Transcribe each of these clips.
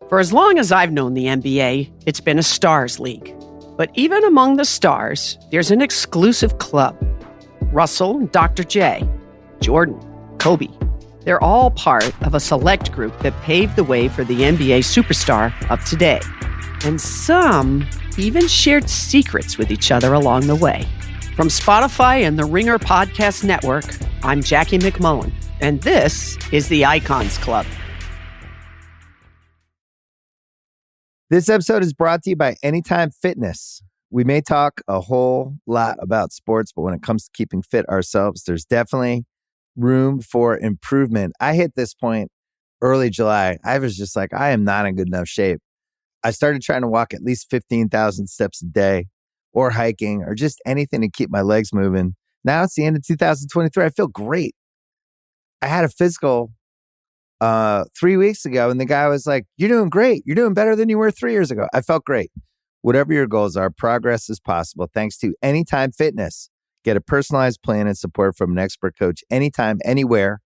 For as long as I've known the NBA, it's been a stars league. But even among the stars, there's an exclusive club. Russell and Dr. J, Jordan, Kobe, they're all part of a select group that paved the way for the NBA superstar of today. And some even shared secrets with each other along the way. From Spotify and the Ringer Podcast Network, I'm Jackie McMullen, and this is the Icons Club. This episode is brought to you by Anytime Fitness. We may talk a whole lot about sports, but when it comes to keeping fit ourselves, there's definitely room for improvement. I hit this point early July. I was just like, I am not in good enough shape. I started trying to walk at least 15,000 steps a day or hiking or just anything to keep my legs moving. Now it's the end of 2023. I feel great. I had a physical 3 weeks ago, and the guy was like, "You're doing great. You're doing better than you were 3 years ago." I felt great. Whatever your goals are, progress is possible thanks to Anytime Fitness. Get a personalized plan and support from an expert coach anytime, anywhere.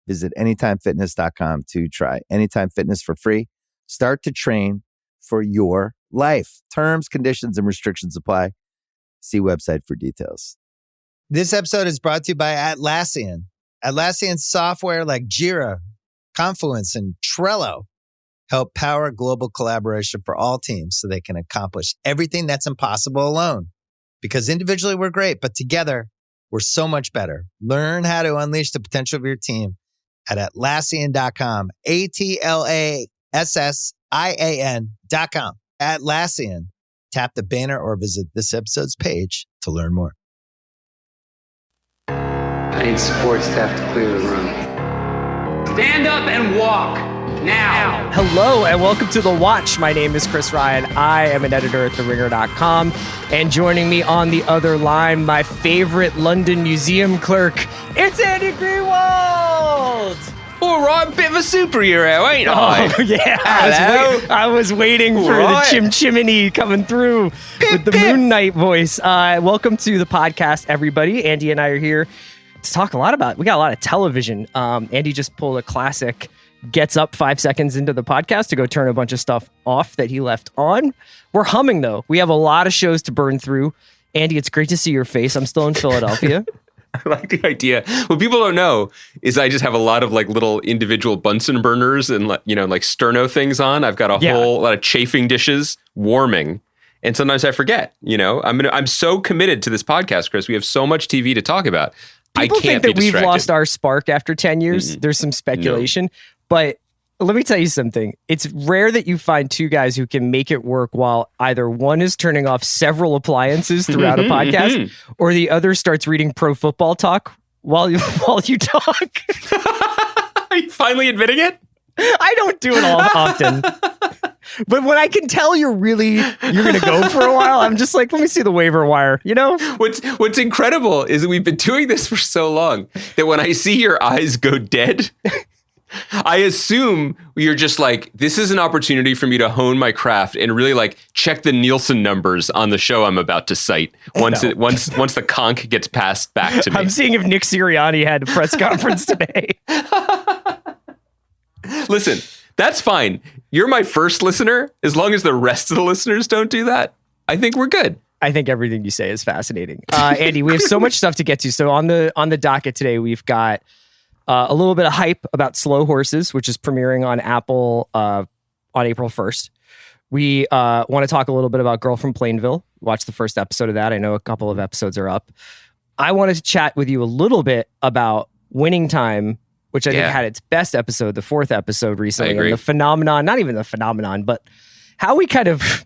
Visit anytimefitness.com to try Anytime Fitness for free. Start to train for your life. Terms, conditions, and restrictions apply. See website for details. This episode is brought to you by Atlassian. Atlassian software like Jira, Confluence, and Trello help power global collaboration for all teams so they can accomplish everything that's impossible alone. Because individually we're great, but together we're so much better. Learn how to unleash the potential of your team at Atlassian.com. Atlassian.com. Atlassian. Tap the banner or visit this episode's page to learn more. I need support staff to clear the room. Stand up and walk now. Hello and welcome to The Watch. My name is Chris Ryan. I am an editor at TheRinger.com. And joining me on the other line, my favorite London museum clerk, it's Andy Greenwald. All right, bit of a superhero, ain't I? Oh, yeah. Hello. I was waiting for the chimney coming through with the Moon Knight voice. Welcome to the podcast, everybody. Andy and I are here to talk we got a lot of television. Andy just pulled a classic, gets up 5 seconds into the podcast to go turn a bunch of stuff off that he left on. We're humming, though. We have a lot of shows to burn through. Andy, it's great to see your face. I'm still in Philadelphia. I like the idea. What people don't know is I just have a lot of like little individual Bunsen burners and like sterno things on. I've got a whole lot of chafing dishes warming. And sometimes I forget, I'm so committed to this podcast, Chris. We have so much TV to talk about. People I can't think that be distracted. we've lost our spark after 10 years. Mm-hmm. There's some speculation, but let me tell you something. It's rare that you find two guys who can make it work while either one is turning off several appliances throughout a podcast or the other starts reading Pro Football Talk while you talk. Are you finally admitting it? I don't do it all often. But when I can tell you're going to go for a while, I'm just like, let me see the waiver wire, What's incredible is that we've been doing this for so long that when I see your eyes go dead, I assume you're just like, this is an opportunity for me to hone my craft and really like check the Nielsen numbers on the show I'm about to cite once the conch gets passed back to me. I'm seeing if Nick Sirianni had a press conference today. Listen, that's fine. You're my first listener. As long as the rest of the listeners don't do that, I think we're good. I think everything you say is fascinating. Andy, we have so much stuff to get to. So on the docket today, we've got a little bit of hype about Slow Horses, which is premiering on Apple on April 1st. We want to talk a little bit about Girl From Plainville. Watch the first episode of that. I know a couple of episodes are up. I wanted to chat with you a little bit about Winning Time, which I think had its best episode, the 4th episode recently. And the phenomenon, not even the phenomenon, but how we kind of,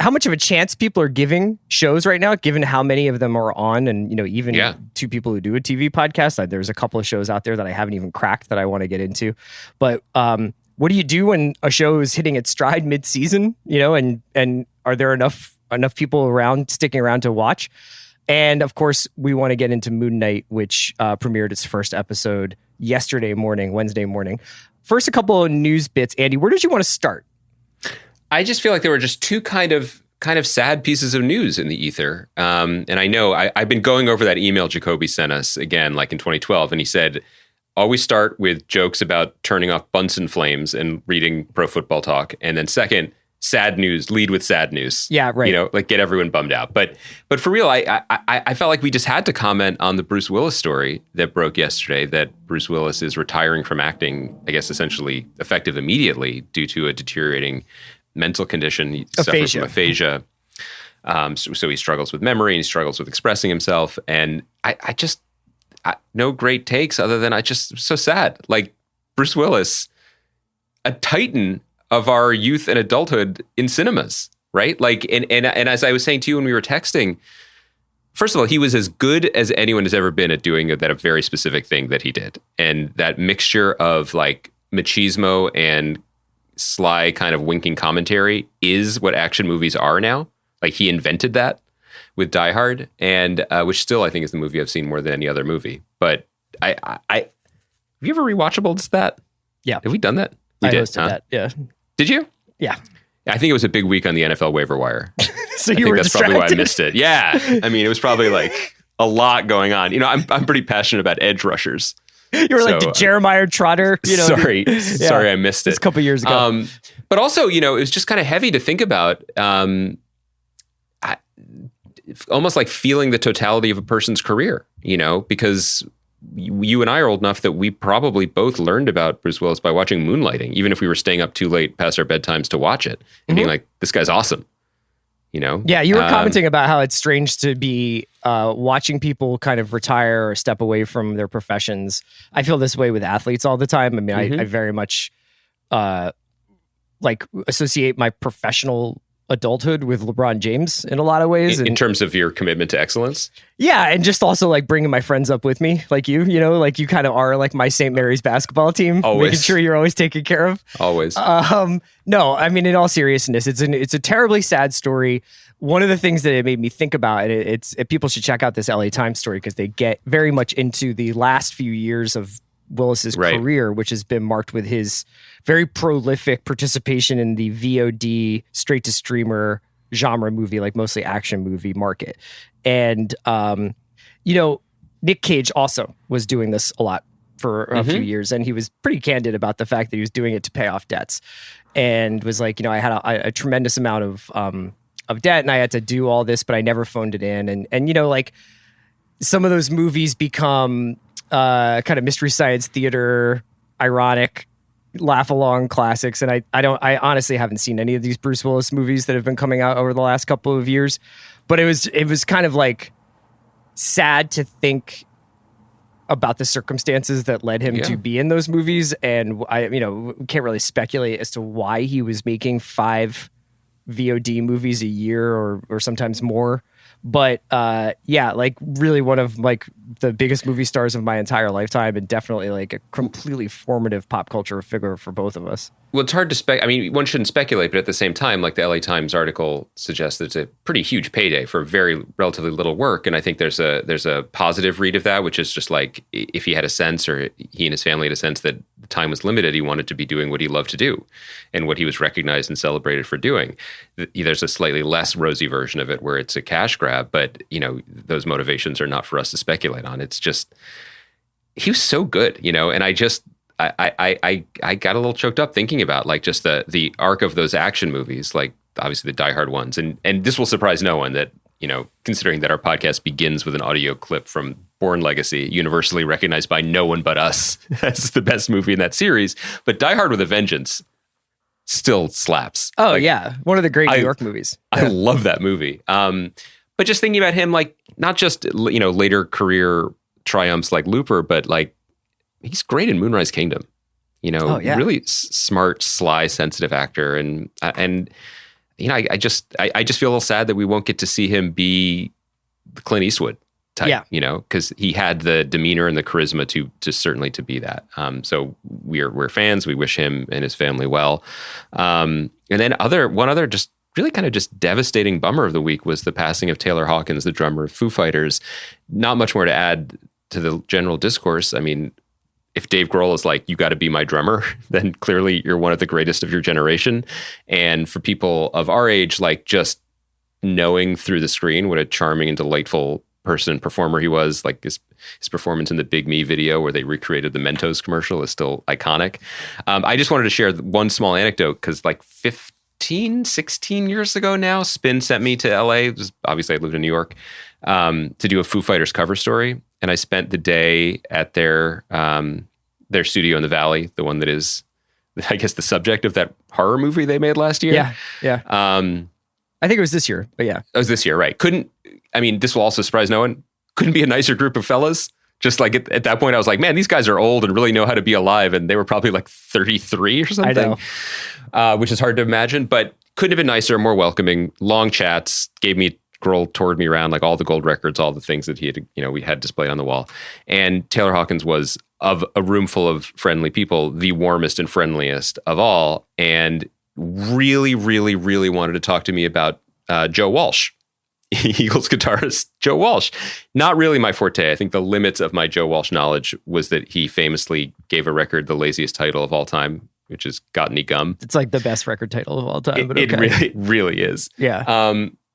how much of a chance people are giving shows right now, given how many of them are on. And, even two people who do a TV podcast, there's a couple of shows out there that I haven't even cracked that I want to get into. But what do you do when a show is hitting its stride mid-season, and are there enough people sticking around to watch? And of course, we want to get into Moon Knight, which premiered its first episode Wednesday morning. First, a couple of news bits. Andy, where did you want to start? I just feel like there were just two kind of sad pieces of news in the ether. And I know I've been going over that email Jacoby sent us again, like in 2012. And he said, always start with jokes about turning off Bunsen flames and reading Pro Football Talk. And then second, sad news, lead with sad news. Yeah, right. You know, like get everyone bummed out. But for real, I felt like we just had to comment on the Bruce Willis story that broke yesterday, that Bruce Willis is retiring from acting, I guess, essentially effective immediately due to a deteriorating mental condition. He suffers from aphasia. So he struggles with memory and he struggles with expressing himself. And I just, no great takes other than so sad. Like Bruce Willis, a titan of our youth and adulthood in cinemas, right? Like, and as I was saying to you when we were texting, first of all, he was as good as anyone has ever been at doing a very specific thing that he did. And that mixture of like machismo and sly kind of winking commentary is what action movies are now. Like he invented that with Die Hard, and which still I think is the movie I've seen more than any other movie. But have you ever rewatchable that? Yeah. Have we done that? I hosted that. Yeah. Did you? Yeah. I think it was a big week on the NFL waiver wire. So I think were that's distracted. probably why I missed it. Yeah. I mean, it was probably like a lot going on. You know, I'm pretty passionate about edge rushers. You were like the Jeremiah Trotter. You know, sorry, I missed it. It's a couple years ago. But also, you know, it was just kind of heavy to think about. Almost like feeling the totality of a person's career, you know, because you and I are old enough that we probably both learned about Bruce Willis by watching Moonlighting, even if we were staying up too late past our bedtimes to watch it and being like, this guy's awesome, you know? Yeah, you were commenting about how it's strange to be watching people kind of retire or step away from their professions. I feel this way with athletes all the time. I mean, I very much like associate my professional adulthood with LeBron James in a lot of ways. In terms of your commitment to excellence? Yeah, and just also like bringing my friends up with me, like you know, like you kind of are like my St. Mary's basketball team, always. Making sure you're always taken care of. Always. No, I mean, in all seriousness, it's a terribly sad story. One of the things that it made me think about, and people should check out this LA Times story because they get very much into the last few years of Willis's career, which has been marked with his very prolific participation in the VOD straight to streamer genre movie, like mostly action movie market. And, you know, Nick Cage also was doing this a lot for a few years. And he was pretty candid about the fact that he was doing it to pay off debts and was like, you know, I had a tremendous amount of debt and I had to do all this, but I never phoned it in. And, you know, like some of those movies become kind of mystery science theater, ironic, laugh along classics. And I honestly haven't seen any of these Bruce Willis movies that have been coming out over the last couple of years, but it was kind of like sad to think about the circumstances that led him to be in those movies. And I, you know, can't really speculate as to why he was making 5 VOD movies a year or sometimes more. But yeah, like really one of like the biggest movie stars of my entire lifetime and definitely like a completely formative pop culture figure for both of us. Well, it's hard to I mean, one shouldn't speculate, but at the same time, like the LA Times article suggests, that it's a pretty huge payday for very relatively little work. And I think there's a positive read of that, which is just like if he had a sense, or he and his family had a sense that the time was limited, he wanted to be doing what he loved to do and what he was recognized and celebrated for doing. There's a slightly less rosy version of it where it's a cash grab, but you know, those motivations are not for us to speculate on. It's just, he was so good, you know, and I got a little choked up thinking about like just the arc of those action movies, like obviously the Die Hard ones. And this will surprise no one that, you know, considering that our podcast begins with an audio clip from Bourne Legacy, universally recognized by no one but us as the best movie in that series. But Die Hard with a Vengeance still slaps. Oh, like, yeah. One of the great New York movies. I love that movie. But just thinking about him, like not just, you know, later career triumphs like Looper, but like he's great in Moonrise Kingdom, you know, really smart, sly, sensitive actor. And you know, I just feel a little sad that we won't get to see him be the Clint Eastwood type, you know, because he had the demeanor and the charisma to certainly to be that. So we're fans. We wish him and his family well. And then one other just really kind of just devastating bummer of the week was the passing of Taylor Hawkins, the drummer of Foo Fighters. Not much more to add to the general discourse. I mean, if Dave Grohl is like, you got to be my drummer, then clearly you're one of the greatest of your generation. And for people of our age, like just knowing through the screen what a charming and delightful person performer he was. Like his performance in the Big Me video where they recreated the Mentos commercial is still iconic. I just wanted to share one small anecdote because like 16 years ago now, Spin sent me to LA. Obviously I lived in New York, to do a Foo Fighters cover story. And I spent the day at their studio in the Valley, the one that is, I guess, the subject of that horror movie they made last year. Yeah. I think it was this year, but yeah. It was this year, right. This will also surprise no one. Couldn't be a nicer group of fellas. Just like at that point, I was like, man, these guys are old and really know how to be alive. And they were probably like 33 or something, which is hard to imagine, but couldn't have been nicer, more welcoming, long chats, Grohl toured me around, like all the gold records, all the things that we had displayed on the wall. And Taylor Hawkins was, of a room full of friendly people, the warmest and friendliest of all. And really, really, really wanted to talk to me about Joe Walsh, Eagles guitarist Joe Walsh. Not really my forte. I think the limits of my Joe Walsh knowledge was that he famously gave a record the laziest title of all time, which is Got Any Gum. It's like the best record title of all time. It really, really is. Yeah.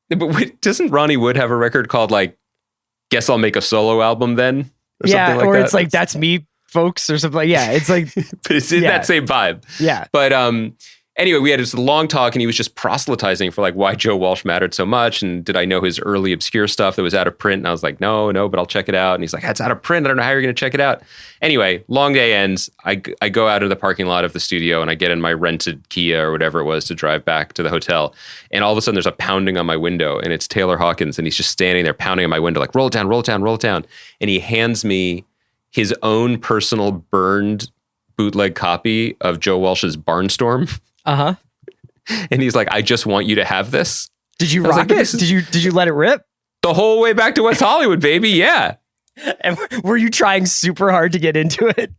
But doesn't Ronnie Wood have a record called like, Guess I'll Make a Solo Album Then? Or something like or that? It's like, That's Me, Folks, or something. Yeah, it's like... but it's in that same vibe. Yeah. But anyway, we had this long talk and he was just proselytizing for like why Joe Walsh mattered so much. And did I know his early obscure stuff that was out of print? And I was like, no, but I'll check it out. And he's like, it's out of print. I don't know how you're going to check it out. Anyway, long day ends. I go out of the parking lot of the studio and I get in my rented Kia or whatever it was to drive back to the hotel. And all of a sudden there's a pounding on my window and it's Taylor Hawkins. And he's just standing there pounding on my window, like roll it down, roll it down, roll it down. And he hands me his own personal burned bootleg copy of Joe Walsh's Barnstorm. Uh-huh. And he's like, I just want you to have this. Did you rock it? Did you let it rip? The whole way back to West Hollywood, baby. Yeah. And were you trying super hard to get into it?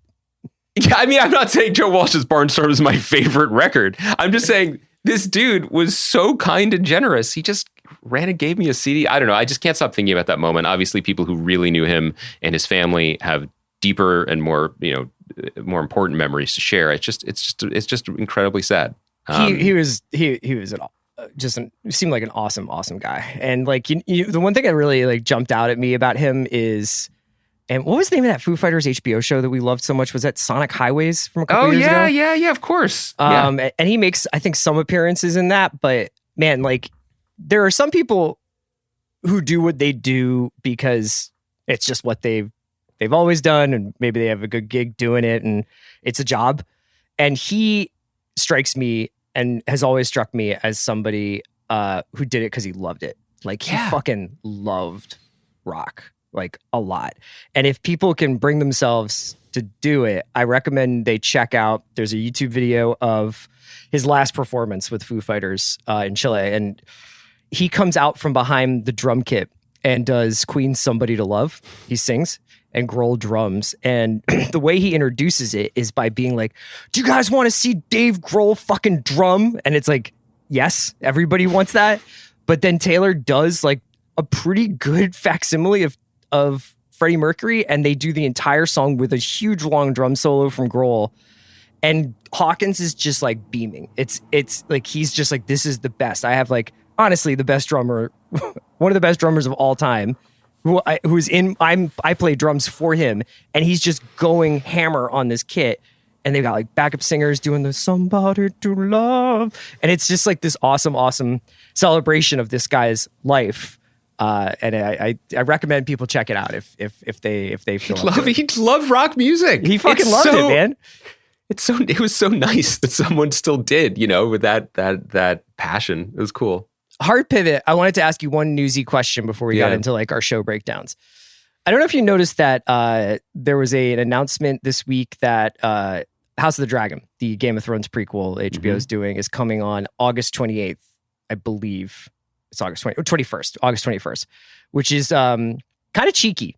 Yeah, I mean, I'm not saying Joe Walsh's Barnstorm is my favorite record. I'm just saying this dude was so kind and generous. He just ran and gave me a CD. I don't know. I just can't stop thinking about that moment. Obviously, people who really knew him and his family have deeper and more important memories to share. It's just incredibly sad. He seemed like an awesome guy. And like, the one thing that really like jumped out at me about him is, and what was the name of that Foo Fighters HBO show that we loved so much? Was that Sonic Highways from a couple years ago? Yeah, of course. And he makes, I think, some appearances in that, but man, like there are some people who do what they do because it's just what they've always done. And maybe they have a good gig doing it and it's a job. And he strikes me and has always struck me as somebody who did it because he loved it. Like he fucking loved rock, like a lot. And if people can bring themselves to do it, I recommend they check out, there's a YouTube video of his last performance with Foo Fighters in Chile. And he comes out from behind the drum kit and does Queen's Somebody to Love. He sings. And Grohl drums. And the way he introduces it is by being like, do you guys want to see Dave Grohl fucking drum? And it's like, yes, everybody wants that. But then Taylor does like a pretty good facsimile of Freddie Mercury. And they do the entire song with a huge long drum solo from Grohl. And Hawkins is just like beaming. It's like, he's just like, this is the best. I have like, honestly, the best drummer, one of the best drummers of all time. I play drums for him and he's just going hammer on this kit and they've got like backup singers doing the somebody to love. And it's just like this awesome celebration of this guy's life. And I recommend people check it out if they feel like he loved rock music. He fucking loved it, man. It was so nice that someone still did, with that passion. It was cool. Hard pivot. I wanted to ask you one newsy question before we got into like our show breakdowns. I don't know if you noticed that there was an announcement this week that House of the Dragon, the Game of Thrones prequel HBO is doing, is coming on August 28th, I believe. It's August 21st, which is kind of cheeky,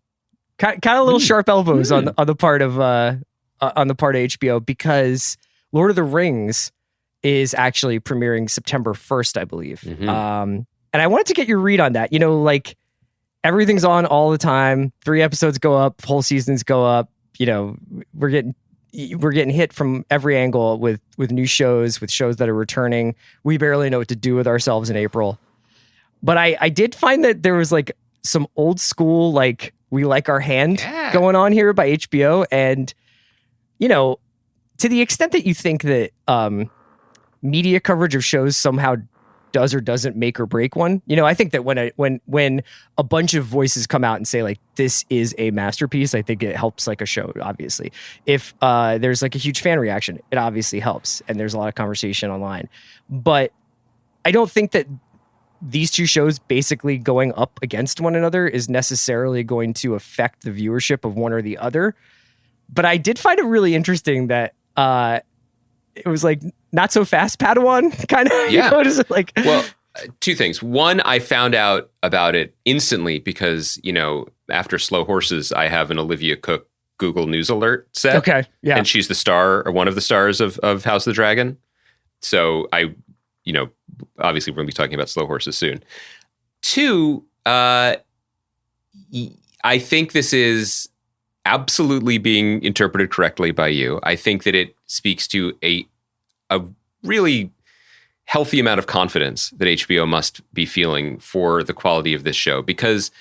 kind of little sharp elbows on the part of HBO, because Lord of the Rings is actually premiering September 1st, I believe. And I wanted to get your read on that. Like everything's on all the time. 3 episodes go up, whole seasons go up. We're getting hit from every angle with new shows, with shows that are returning. We barely know what to do with ourselves in April. But I did find that there was like some old school, like, we like our hand Yeah. going on here by HBO. And, you know, to the extent that you think that media coverage of shows somehow does or doesn't make or break one, you know, I think that when a bunch of voices come out and say, like, this is a masterpiece, I think it helps, like, a show, obviously. If there's, like, a huge fan reaction, it obviously helps, and there's a lot of conversation online. But I don't think that these two shows basically going up against one another is necessarily going to affect the viewership of one or the other. But I did find it really interesting that it was like not so fast Padawan kind of. Yeah. You know, just like, Well, two things. One, I found out about it instantly because, you know, after Slow Horses, I have an Olivia Cook Google News alert set. okay, yeah, And she's the star or one of the stars of House of the Dragon. So I, you know, obviously we're going to be talking about Slow Horses soon. Two, I think this is absolutely being interpreted correctly by you. I think that it speaks to a really healthy amount of confidence that HBO must be feeling for the quality of this show. Because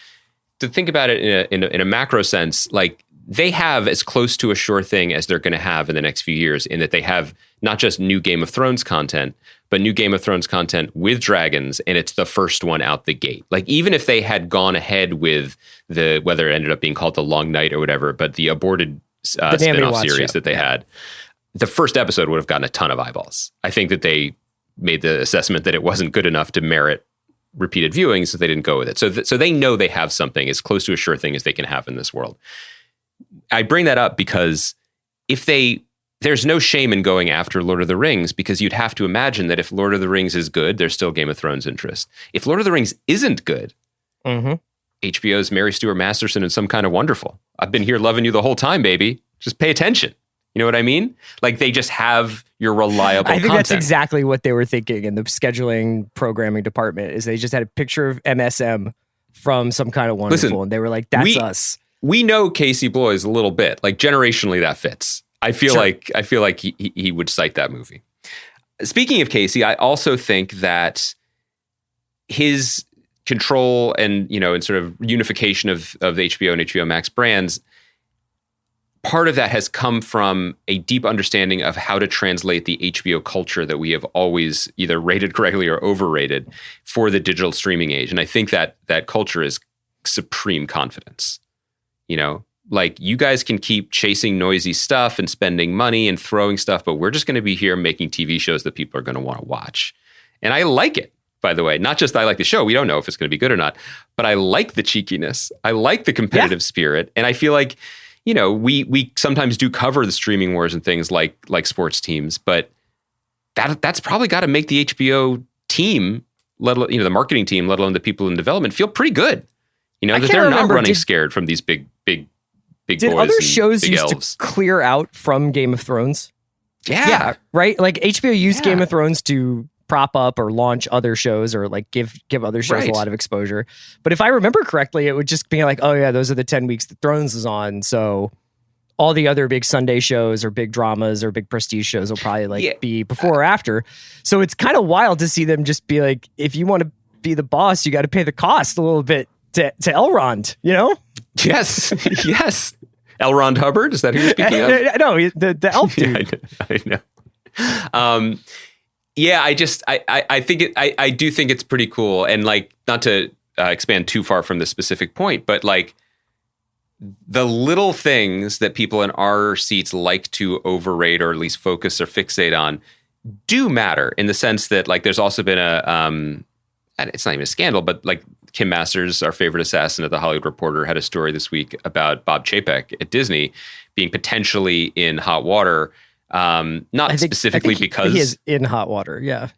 to think about it in a macro sense, like, they have as close to a sure thing as they're going to have in the next few years, in that they have not just new Game of Thrones content, but new Game of Thrones content with dragons, and it's the first one out the gate. Like, even if they had gone ahead with whether it ended up being called The Long Night or whatever, but the aborted spin-off series that they had, the first episode would have gotten a ton of eyeballs. I think that they made the assessment that it wasn't good enough to merit repeated viewings, so they didn't go with it. So they know they have something as close to a sure thing as they can have in this world. I bring that up because there's no shame in going after Lord of the Rings, because you'd have to imagine that if Lord of the Rings is good, there's still Game of Thrones interest. If Lord of the Rings isn't good, HBO's Mary Stuart Masterson and Some Kind of Wonderful. I've been here loving you the whole time, baby. Just pay attention. You know what I mean? Like, they just have your reliable I think content. that's exactly what they were thinking in the scheduling programming department. Is they just had a picture of MSM from Some Kind of Wonderful, Listen, and they were like, "That's us." We know Casey Bloys a little bit. Like, generationally, that fits. I feel like he would cite that movie. Speaking of Casey, I also think that his control and, you know, and sort of unification of the HBO and HBO Max brands, part of that has come from a deep understanding of how to translate the HBO culture that we have always either rated correctly or overrated for the digital streaming age. And I think that that culture is supreme confidence. You know, like, you guys can keep chasing noisy stuff and spending money and throwing stuff, but we're just going to be here making TV shows that people are going to want to watch. And I like it, by the way. Not just I like the show. We don't know if it's going to be good or not, but I like the cheekiness. I like the competitive spirit. And I feel like, you know, we sometimes do cover the streaming wars and things like sports teams, but that's probably got to make the HBO team, let alone, you know, the marketing team, let alone the people in development, feel pretty good. You know, that they're not running scared from these big boys. Did other shows big used elves to clear out from Game of Thrones? Yeah. Right? Like, HBO used Game of Thrones to prop up or launch other shows, or like give other shows a lot of exposure. But if I remember correctly, it would just be like, oh yeah, those are the 10 weeks that Thrones is on. So all the other big Sunday shows or big dramas or big prestige shows will probably be before or after. So it's kind of wild to see them just be like, if you want to be the boss, you got to pay the cost a little bit to Elrond, you know? Yes. Yes. Elrond Hubbard, is that who you're speaking of? No, the elf dude. I know. I think I do think it's pretty cool. And, like, not to expand too far from the specific point, but, like, the little things that people in our seats like to overrate or at least focus or fixate on do matter, in the sense that, like, there's also been it's not even a scandal, but, like, Kim Masters, our favorite assassin at The Hollywood Reporter, had a story this week about Bob Chapek at Disney being potentially in hot water. Specifically because he is in hot water. Yeah.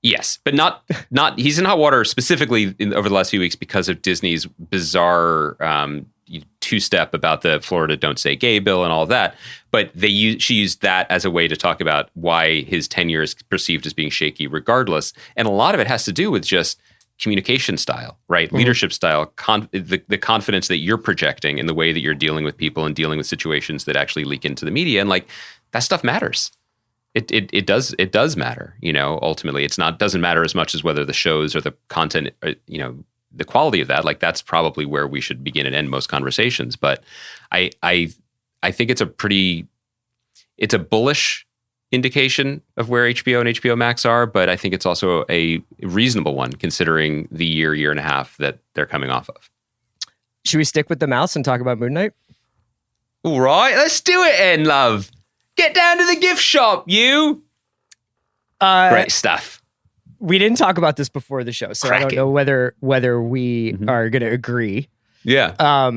Yes, but not he's in hot water specifically over the last few weeks because of Disney's bizarre two-step about the Florida Don't Say Gay bill and all of that. But she used that as a way to talk about why his tenure is perceived as being shaky regardless. And a lot of it has to do with just communication style, right? Mm-hmm. Leadership style, the confidence that you're projecting in the way that you're dealing with people and dealing with situations that actually leak into the media. And, like, that stuff matters. It does matter, you know, ultimately. Doesn't matter as much as whether the shows or the content, you know, the quality of that. Like that's probably where we should begin and end most conversations. But I think it's a bullish indication of where HBO and HBO Max are, but I think it's also a reasonable one considering the year and a half that they're coming off of. Should we stick with the mouse and talk about Moon Knight? All right, let's do it, N Love. Get down to the gift shop, you. Great stuff. We didn't talk about this before the show, so I don't know whether we are going to agree. Yeah.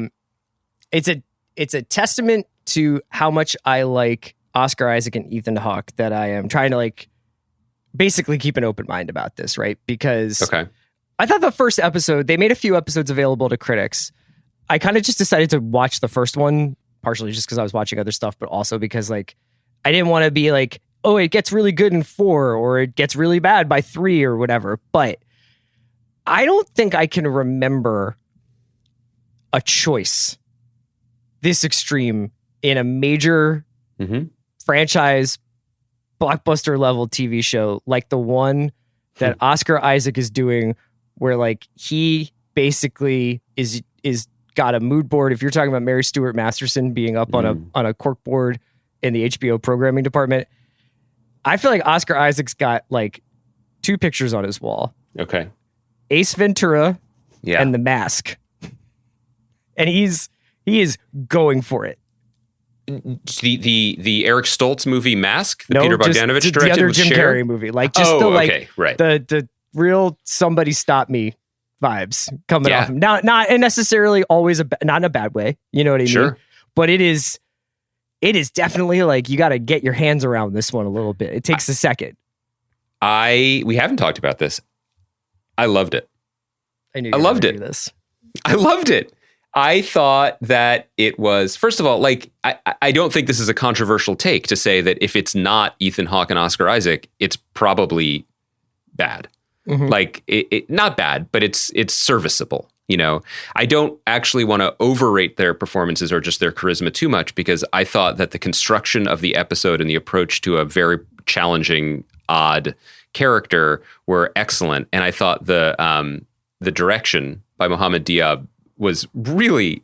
It's a testament to how much I like Oscar Isaac and Ethan Hawke that I am trying to like basically keep an open mind about this, right? Because I thought the first episode, they made a few episodes available to critics. I kind of just decided to watch the first one, partially just because I was watching other stuff, but also because like I didn't want to be like, oh, it gets really good in 4 or it gets really bad by 3 or whatever. But I don't think I can remember a choice this extreme in a major franchise blockbuster level TV show like the one that Oscar Isaac is doing, where like he basically is got a mood board. If you're talking about Mary Stuart Masterson being up on a cork board in the HBO programming department, I feel like Oscar Isaac's got like 2 pictures on his wall. Okay. Ace Ventura and The Mask. And he is going for it. The Eric Stoltz movie Mask, the No, Peter Bogdanovich just directed the other with Jim Cher? Carrey movie. Like just the real somebody stop me vibes coming off him. Not necessarily always not in a bad way. You know what I mean? But it is definitely like you got to get your hands around this one a little bit. It takes a second. We haven't talked about this. I loved it. I loved it. I loved it. I thought that it was, first of all, like, I don't think this is a controversial take to say that if it's not Ethan Hawke and Oscar Isaac, it's probably bad. Like, it not bad, but it's serviceable. You know, I don't actually want to overrate their performances or just their charisma too much, because I thought that the construction of the episode and the approach to a very challenging, odd character were excellent. And I thought the direction by Mohammed Diab was really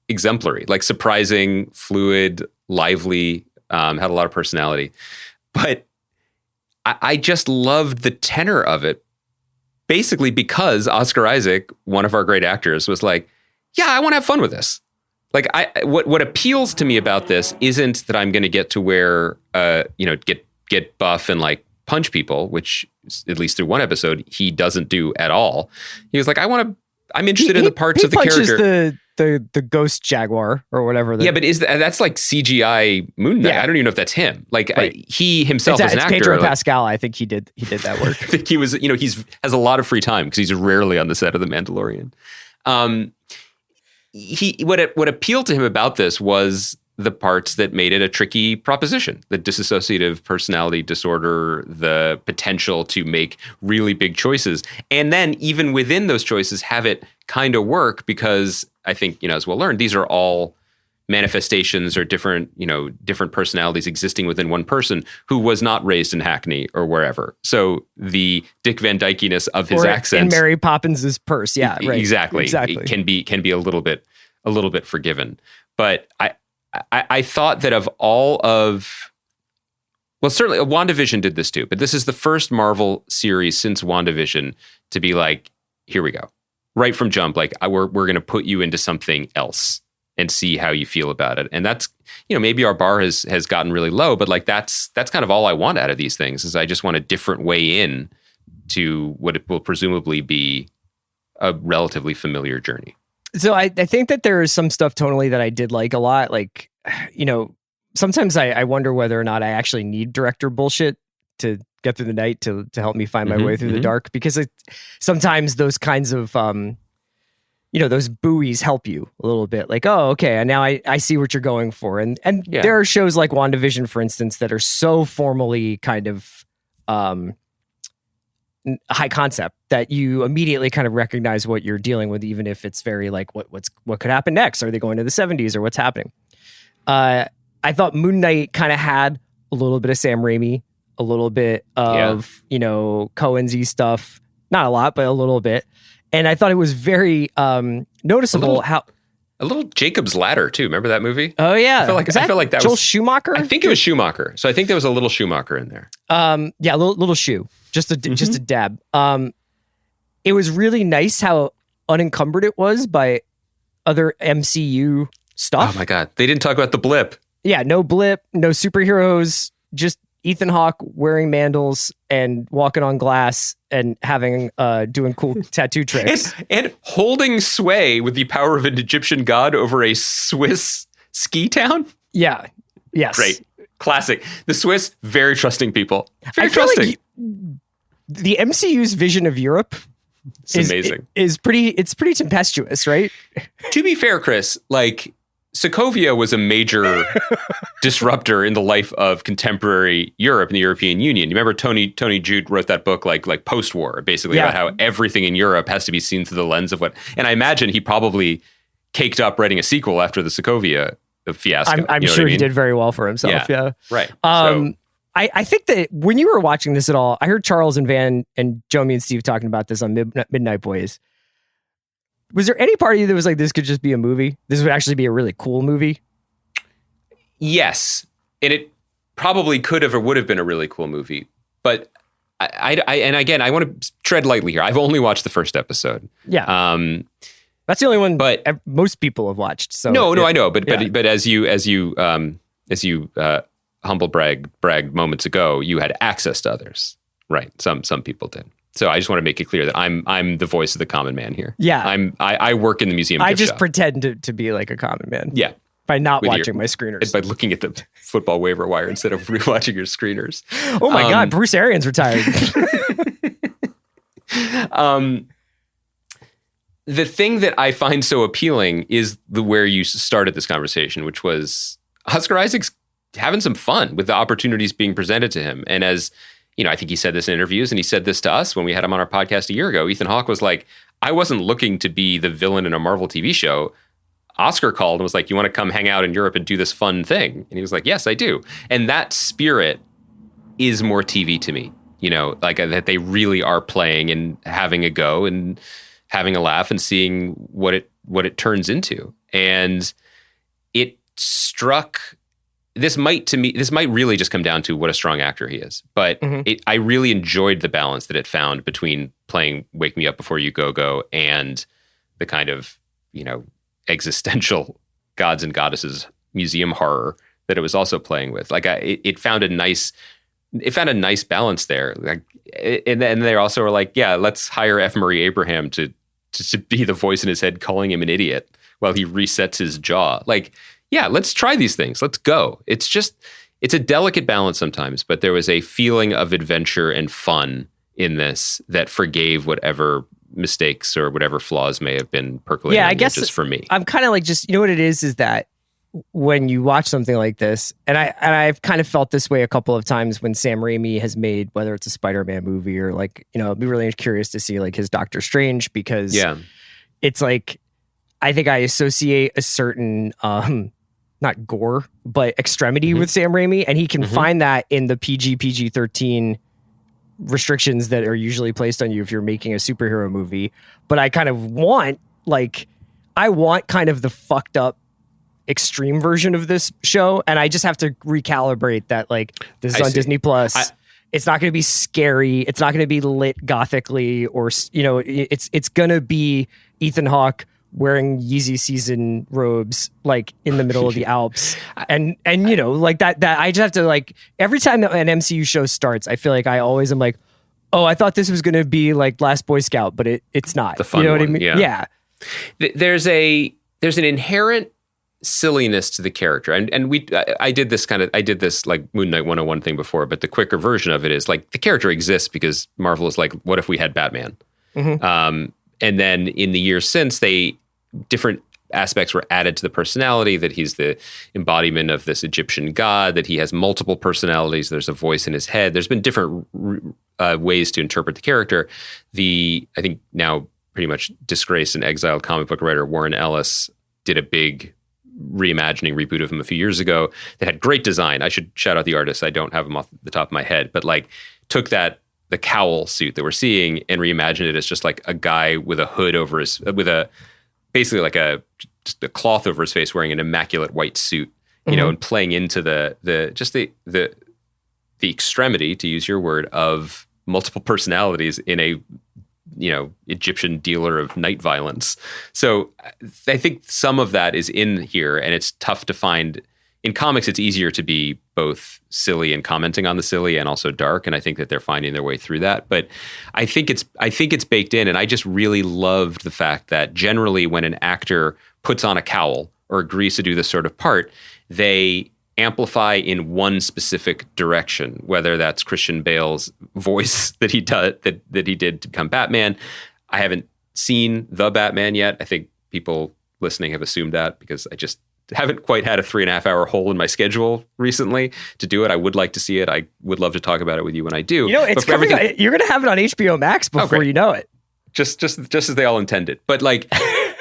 exemplary, like surprising, fluid, lively, had a lot of personality. But I just loved the tenor of it, basically because Oscar Isaac, one of our great actors, was like, yeah, I want to have fun with this. Like, what appeals to me about this isn't that I'm going to get to where, get buff and like punch people, which at least through one episode, he doesn't do at all. He was like, I'm interested in the parts of the character. The ghost jaguar or whatever. Yeah, but that's like CGI Moon Knight. Yeah. I don't even know if that's him. Like he himself is an actor. Pedro Pascal. I think he did that work. I think he was. You know, has a lot of free time because he's rarely on the set of The Mandalorian. What appealed to him about this was the parts that made it a tricky proposition: the dissociative personality disorder, the potential to make really big choices, and then even within those choices have it kind of work, because I think, you know, as we'll learn, these are all manifestations or different personalities existing within one person who was not raised in Hackney or wherever. So the Dick Van Dyke-ness of his accent in Mary Poppins' purse, yeah, right, exactly, it can be a little bit forgiven. But I thought that of all of, well, certainly WandaVision did this too, but this is the first Marvel series since WandaVision to be like, here we go. Right from jump, like we're going to put you into something else and see how you feel about it. And that's, you know, maybe our bar has gotten really low, but like that's kind of all I want out of these things, is I just want a different way in to what it will presumably be a relatively familiar journey. So I think that there is some stuff tonally that I did like a lot. Like, you know, sometimes I wonder whether or not I actually need director bullshit to get through the night to help me find my way through the dark, because sometimes those kinds of, those buoys help you a little bit. Like, oh, okay, and now I see what you're going for. And there are shows like WandaVision, for instance, that are so formally kind of high concept that you immediately kind of recognize what you're dealing with, even if it's very like what could happen next? Are they going to the 70s or what's happening? I thought Moon Knight kind of had a little bit of Sam Raimi, a little bit of Coen's-y stuff, not a lot, but a little bit. And I thought it was very noticeable how. A little Jacob's Ladder too. Remember that movie? Oh yeah, I feel like that Joel was Schumacher. I think it was Schumacher. So I think there was a little Schumacher in there. Yeah, little shoe, just a dab. It was really nice how unencumbered it was by other MCU stuff. Oh my God, they didn't talk about the blip. Yeah, no blip, no superheroes, just Ethan Hawke wearing mandals and walking on glass and having doing cool tattoo tricks and holding sway with the power of an Egyptian god over a Swiss ski town. Yeah. Yes. Great. Classic. The Swiss, very trusting people. Very I feel trusting. like the MCU's vision of Europe it's amazing. It's pretty tempestuous, right? To be fair, Chris, like Sokovia was a major disruptor in the life of contemporary Europe and the European Union. You remember Tony Judt wrote that book like post-war, basically about how everything in Europe has to be seen through the lens of what. And I imagine he probably caked up writing a sequel after the Sokovia fiasco. I'm sure he did very well for himself. Yeah. Right. I think that when you were watching this at all, I heard Charles and Van and Jomi and Steve talking about this on Midnight Boys. Was there any part of you that was like, this could just be a movie? This would actually be a really cool movie? Yes. And it probably could have or would have been a really cool movie. But and again, I want to tread lightly here. I've only watched the first episode. Yeah. That's the only one but most people have watched. So No, I know. But as you humble bragged moments ago, you had access to others. Right. Some people did. So I just want to make it clear that I'm the voice of the common man here. Yeah. I work in the museum. I just shop. pretend to be like a common man. Yeah. By not watching my screeners. By looking at the football waiver wire instead of rewatching your screeners. Oh my God, Bruce Arians retired. The thing that I find so appealing is where you started this conversation, which was Oscar Isaac's having some fun with the opportunities being presented to him. And as I think he said this in interviews, and he said this to us when we had him on our podcast a year ago. Ethan Hawke was like, I wasn't looking to be the villain in a Marvel TV show. Oscar called and was like, you want to come hang out in Europe and do this fun thing? And he was like, yes, I do. And that spirit is more TV to me, like that they really are playing and having a go and having a laugh and seeing what it turns into. And it struck... This might really just come down to what a strong actor he is. But I really enjoyed the balance that it found between playing Wake Me Up Before You Go and the kind of, existential gods and goddesses museum horror that it was also playing with. Like it found a nice balance there. Like, and they also were like, yeah, let's hire F. Murray Abraham to be the voice in his head calling him an idiot while he resets his jaw. Like, yeah, let's try these things. Let's go. It's a delicate balance sometimes, but there was a feeling of adventure and fun in this that forgave whatever mistakes or whatever flaws may have been percolating. Yeah, I guess just for me. I'm kind of like, just, what it is that when you watch something like this, and I've kind of felt this way a couple of times when Sam Raimi has made, whether it's a Spider-Man movie or like, I'd be really curious to see like his Doctor Strange, because it's like, I think I associate a certain, not gore, but extremity with Sam Raimi, and he can find that in the PG-13 restrictions that are usually placed on you if you're making a superhero movie. But I kind of want, kind of the fucked up extreme version of this show, and I just have to recalibrate that, like, this is on Disney Plus. It's not going to be scary. It's not going to be lit gothically, or, it's going to be Ethan Hawke wearing Yeezy season robes, like in the middle of the Alps. And like that I just have to, like, every time that an MCU show starts, I feel like I always am like, oh, I thought this was going to be like Last Boy Scout, but it's not. The fun what I one, mean? Yeah. There's an inherent silliness to the character. And I did this like Moon Knight 101 thing before, but the quicker version of it is like the character exists because Marvel is like, what if we had Batman? And then in the years since, different aspects were added to the personality, that he's the embodiment of this Egyptian god, that he has multiple personalities. There's a voice in his head. There's been different ways to interpret the character. I think now pretty much disgraced and exiled comic book writer Warren Ellis did a big reimagining reboot of him a few years ago that had great design. I should shout out the artist. I don't have him off the top of my head, but like took the the cowl suit that we're seeing and reimagine it as just like a guy with a hood over his, basically like just a cloth over his face, wearing an immaculate white suit, you know, and playing into the extremity, to use your word, of multiple personalities in a, you know, Egyptian dealer of night violence. So I think some of that is in here, and it's tough to find. In comics, it's easier to be both silly and commenting on the silly and also dark, and I think that they're finding their way through that. But I think it's baked in, and I just really loved the fact that generally when an actor puts on a cowl or agrees to do this sort of part, they amplify in one specific direction, whether that's Christian Bale's voice that he did to become Batman. I haven't seen The Batman yet. I think people listening have assumed that because I just haven't quite had a 3.5 hour hole in my schedule recently to do it. I would like to see it. I would love to talk about it with you when I do. You know, it's coming you're going to have it on HBO Max before you know it. Just as they all intended. But like,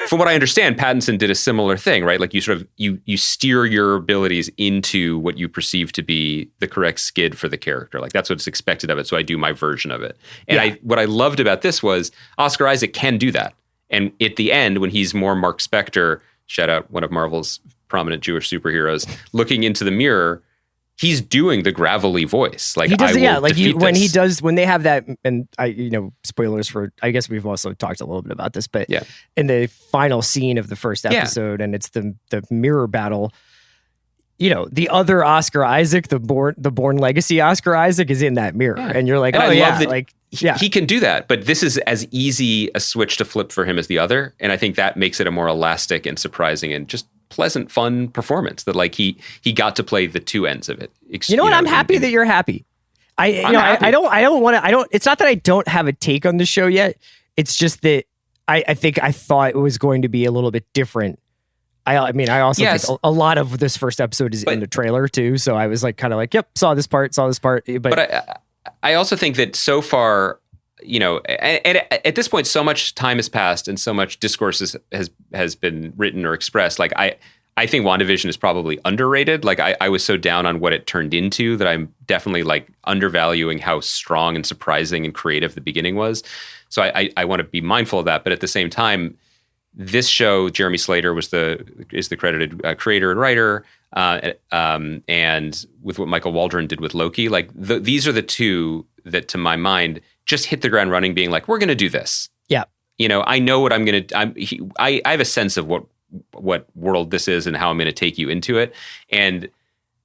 from what I understand, Pattinson did a similar thing, right? Like you sort of, you steer your abilities into what you perceive to be the correct skid for the character. Like that's what's expected of it. So I do my version of it. And what I loved about this was Oscar Isaac can do that. And at the end, when he's more Mark Spector, shout out one of Marvel's prominent Jewish superheroes, looking into the mirror, he's doing the gravelly voice. Like he does, when they have that, and spoilers for, I guess we've also talked a little bit about this, but in the final scene of the first episode, and it's the mirror battle, you know, the other Oscar Isaac, the Bourne Legacy Oscar Isaac is in that mirror. And you're like, I love that he can do that, but this is as easy a switch to flip for him as the other. And I think that makes it a more elastic and surprising and just pleasant, fun performance that like he got to play the two ends of it. I'm happy that you're happy. I don't want to, it's not that I don't have a take on the show yet. It's just that I think I thought it was going to be a little bit different. I also think a lot of this first episode is in the trailer too. So I was like, kind of like, yep, saw this part. But I also think that so far, you know, and at this point, so much time has passed and so much discourse has been written or expressed. Like I think WandaVision is probably underrated. Like I was so down on what it turned into that I'm definitely like undervaluing how strong and surprising and creative the beginning was. So I want to be mindful of that. But at the same time, this show, Jeremy Slater is the credited creator and writer, and with what Michael Waldron did with Loki, like these are the two that, to my mind, just hit the ground running, being like, "We're going to do this." Yeah, you know, I know what I'm going to. I have a sense of what world this is and how I'm going to take you into it. And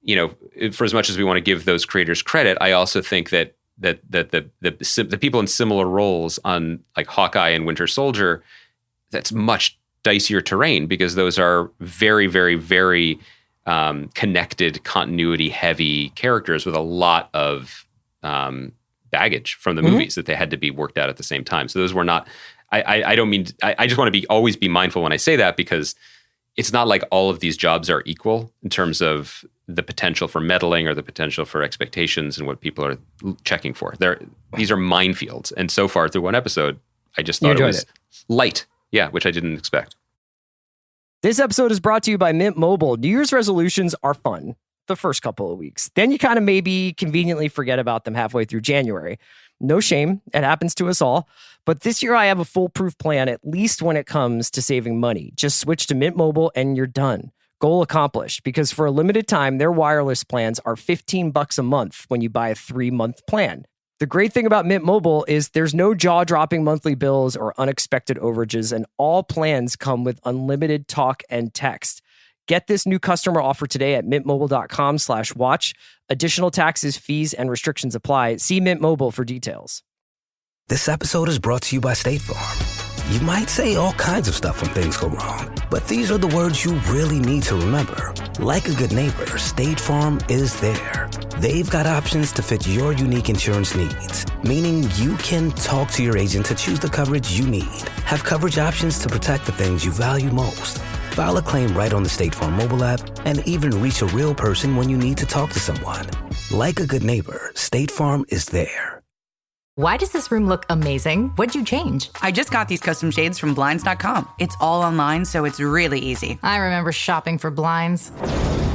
you know, for as much as we want to give those creators credit, I also think that the people in similar roles on like Hawkeye and Winter Soldier, that's much dicier terrain because those are very, very, very connected, continuity-heavy characters with a lot of baggage from the movies that they had to be worked out at the same time. So those were not. I don't mean. I just want to always be mindful when I say that, because it's not like all of these jobs are equal in terms of the potential for meddling or the potential for expectations and what people are checking for. These are minefields, and so far through one episode, I just thought it was light. Yeah, which I didn't expect. This episode is brought to you by Mint Mobile. New Year's resolutions are fun the first couple of weeks. Then you kind of maybe conveniently forget about them halfway through January. No shame. It happens to us all. But this year I have a foolproof plan, at least when it comes to saving money. Just switch to Mint Mobile and you're done. Goal accomplished, because for a limited time, their wireless plans are $15 a month when you buy a 3-month plan. The great thing about Mint Mobile is there's no jaw-dropping monthly bills or unexpected overages, and all plans come with unlimited talk and text. Get this new customer offer today at mintmobile.com/watch. Additional taxes, fees, and restrictions apply. See Mint Mobile for details. This episode is brought to you by State Farm. You might say all kinds of stuff when things go wrong, but these are the words you really need to remember. Like a good neighbor, State Farm is there. They've got options to fit your unique insurance needs, meaning you can talk to your agent to choose the coverage you need, have coverage options to protect the things you value most, file a claim right on the State Farm mobile app, and even reach a real person when you need to talk to someone. Like a good neighbor, State Farm is there. Why does this room look amazing? What'd you change? I just got these custom shades from Blinds.com. It's all online, so it's really easy. I remember shopping for blinds.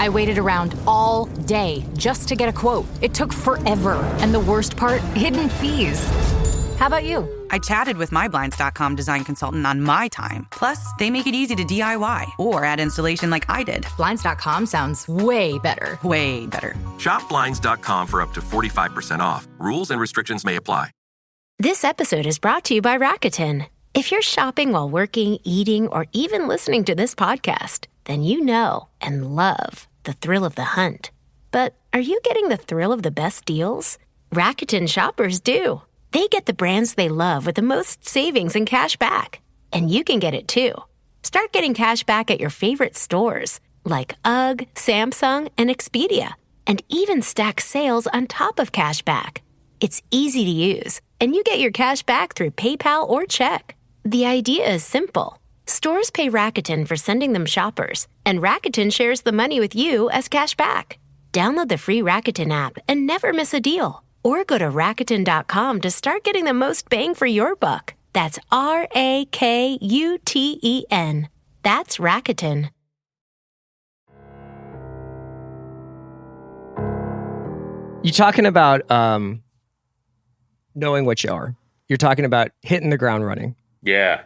I waited around all day just to get a quote. It took forever. And the worst part, hidden fees. How about you? I chatted with my Blinds.com design consultant on my time. Plus, they make it easy to DIY or add installation like I did. Blinds.com sounds way better. Way better. Shop Blinds.com for up to 45% off. Rules and restrictions may apply. This episode is brought to you by Rakuten. If you're shopping while working, eating, or even listening to this podcast, then you know and love the thrill of the hunt. But are you getting the thrill of the best deals? Rakuten shoppers do. They get the brands they love with the most savings and cash back. And you can get it too. Start getting cash back at your favorite stores like UGG, Samsung, and Expedia. And even stack sales on top of cash back. It's easy to use, and you get your cash back through PayPal or check. The idea is simple. Stores pay Rakuten for sending them shoppers, and Rakuten shares the money with you as cash back. Download the free Rakuten app and never miss a deal. Or go to Rakuten.com to start getting the most bang for your buck. That's Rakuten. That's Rakuten. You're talking about knowing what you are. You're talking about hitting the ground running. Yeah.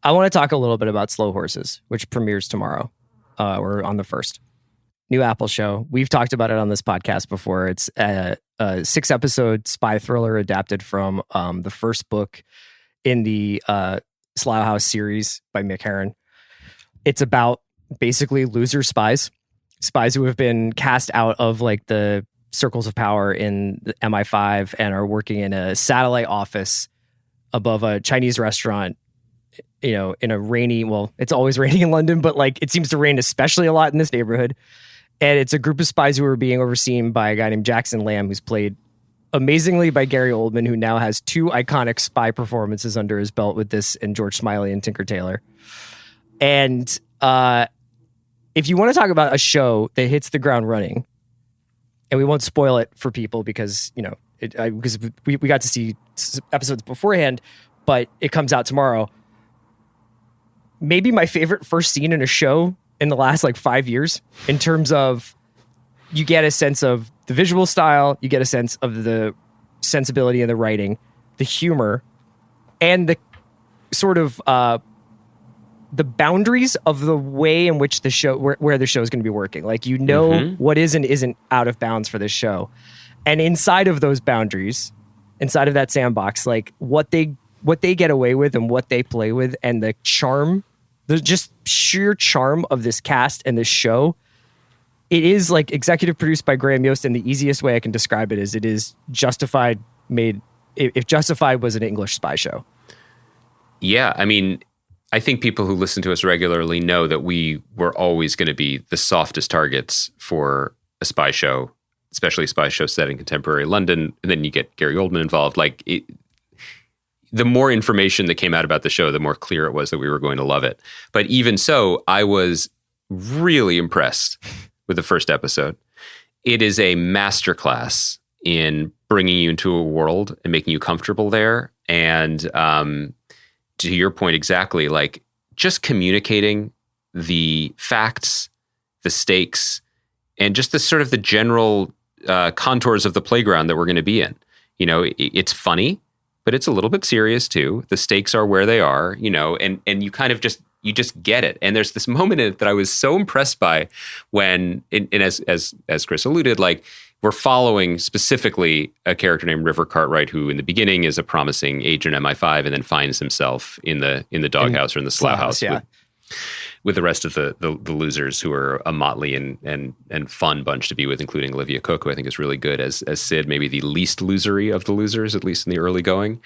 I want to talk a little bit about Slow Horses, which premieres tomorrow or on the 1st. New Apple show. We've talked about it on this podcast before. It's a 6-episode spy thriller adapted from the first book in the Slough House series by Mick Herron. It's about basically loser spies who have been cast out of like the circles of power in the MI5 and are working in a satellite office above a Chinese restaurant, you know, in a rainy, well, it's always raining in London, but like it seems to rain especially a lot in this neighborhood. And it's a group of spies who are being overseen by a guy named Jackson Lamb, who's played amazingly by Gary Oldman, who now has 2 iconic spy performances under his belt with this and George Smiley and Tinker Tailor. And if you want to talk about a show that hits the ground running, and we won't spoil it for people because, you know, because we got to see episodes beforehand, but it comes out tomorrow. Maybe my favorite first scene in a show in the last like 5 years, in terms of you get a sense of the visual style, you get a sense of the sensibility of the writing, the humor, and the sort of the boundaries of the way in which the show, where the show is going to be working. Like, you know, what is and isn't out of bounds for this show. And inside of those boundaries, inside of that sandbox, like what they get away with and what they play with, and the charm, the just sheer charm of this cast and this show. It is like executive produced by Graham Yost, and the easiest way I can describe it is it is Justified made, if Justified was an English spy show. Yeah, I mean, I think people who listen to us regularly know that we were always going to be the softest targets for a spy show, especially a spy show set in contemporary London. And then you get Gary Oldman involved. Like, the more information that came out about the show, the more clear it was that we were going to love it. But even so, I was really impressed with the first episode. It is a masterclass in bringing you into a world and making you comfortable there. And to your point exactly, like just communicating the facts, the stakes, and just the sort of the general contours of the playground that we're going to be in. You know, it's funny, but it's a little bit serious too. The stakes are where they are, you know, and you kind of just get it. And there's this moment in it that I was so impressed by when, and as Chris alluded, like, we're following specifically a character named River Cartwright, who in the beginning is a promising agent MI5 and then finds himself in the doghouse or in the slough house with the rest of the losers, who are a motley and fun bunch to be with, including Olivia Cook, who I think is really good as Sid, maybe the least losery of the losers, at least in the early going.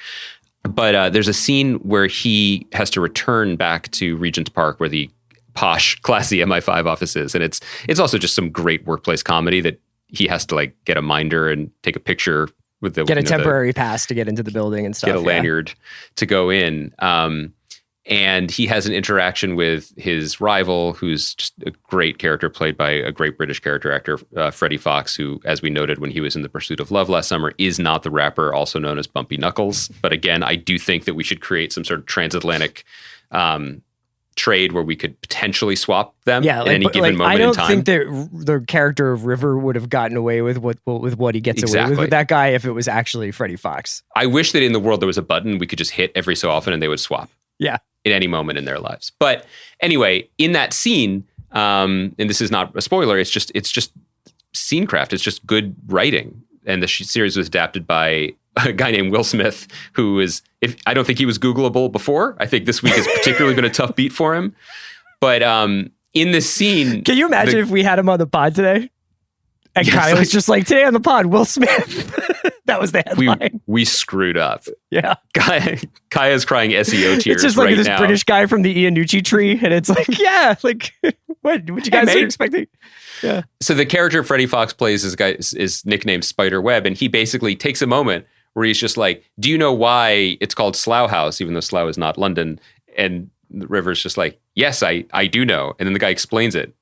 But there's a scene where he has to return back to Regent's Park, where the posh, classy MI5 office is. And it's also just some great workplace comedy that he has to like get a minder and take a picture with get a temporary pass to get into the building and stuff. Get a lanyard to go in. And he has an interaction with his rival, who's just a great character played by a great British character actor, Freddie Fox, who, as we noted when he was in The Pursuit of Love last summer, is not the rapper also known as Bumpy Knuckles. But again, I do think that we should create some sort of transatlantic trade where we could potentially swap them Yeah, at any given moment in time. I don't think that the character of River would have gotten away with what he gets away with that guy if it was actually Freddie Fox. I wish that in the world there was a button we could just hit every so often and they would swap. Yeah. At any moment in their lives. But anyway, in that scene, and this is not a spoiler, it's just scene craft. It's just good writing. And the series was adapted by a guy named Will Smith, who is, I don't think he was Googleable before. I think this week has particularly been a tough beat for him. But in this scene... Can you imagine if we had him on the pod today? And Kyle was just like, today on the pod, Will Smith. That was the headline. We screwed up. Yeah. Kaya's crying SEO tears It's just like right this now. British guy from the Iannucci tree. And it's like, yeah, like, what you guys are expecting? Yeah. So the character Freddie Fox plays is nicknamed Spider Web. And he basically takes a moment where he's just like, do you know why it's called Slough House, even though Slough is not London? And River's just like, yes, I do know. And then the guy explains it.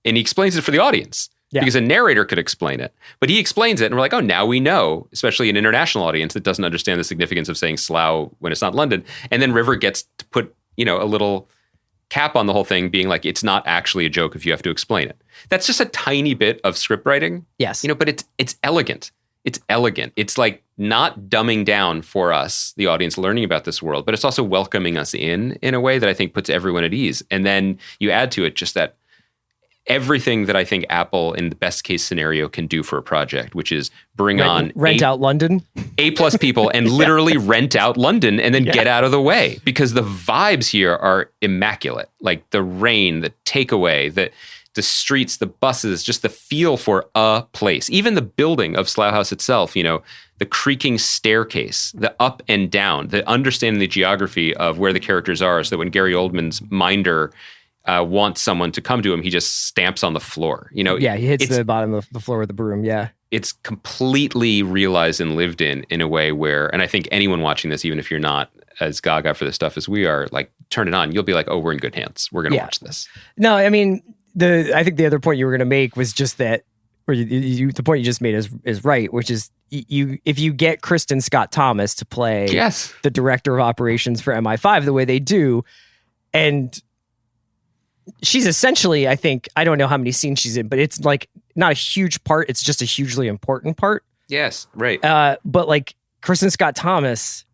And he explains it for the audience. Yeah. Because a narrator could explain it. But he explains it, and we're like, oh, now we know, especially an international audience that doesn't understand the significance of saying Slough when it's not London. And then River gets to put, a little cap on the whole thing, being like, it's not actually a joke if you have to explain it. That's just a tiny bit of script writing. Yes. But it's elegant. It's elegant. It's like not dumbing down for us, the audience, learning about this world, but it's also welcoming us in a way that I think puts everyone at ease. And then you add to it just that everything that I think Apple in the best case scenario can do for a project, which is rent out London, A+ people and literally rent out London and then get out of the way, because the vibes here are immaculate. Like the rain, the takeaway, the streets, the buses, just the feel for a place. Even the building of Slough House itself, the creaking staircase, the up and down, the understanding the geography of where the characters are, so that when Gary Oldman's minder wants someone to come to him, he just stamps on the floor. He hits the bottom of the floor with the broom. Yeah. It's completely realized and lived in a way where, and I think anyone watching this, even if you're not as gaga for this stuff as we are, like, turn it on. You'll be like, oh, we're in good hands. We're going to watch this. No, I mean, I think the other point you were going to make was just that, or the point you just made is right, which is if you get Kristen Scott Thomas to play the director of operations for MI5 the way they do, and she's essentially, I think, I don't know how many scenes she's in, but it's like not a huge part. It's just a hugely important part. Yes, right. But like Kristen Scott Thomas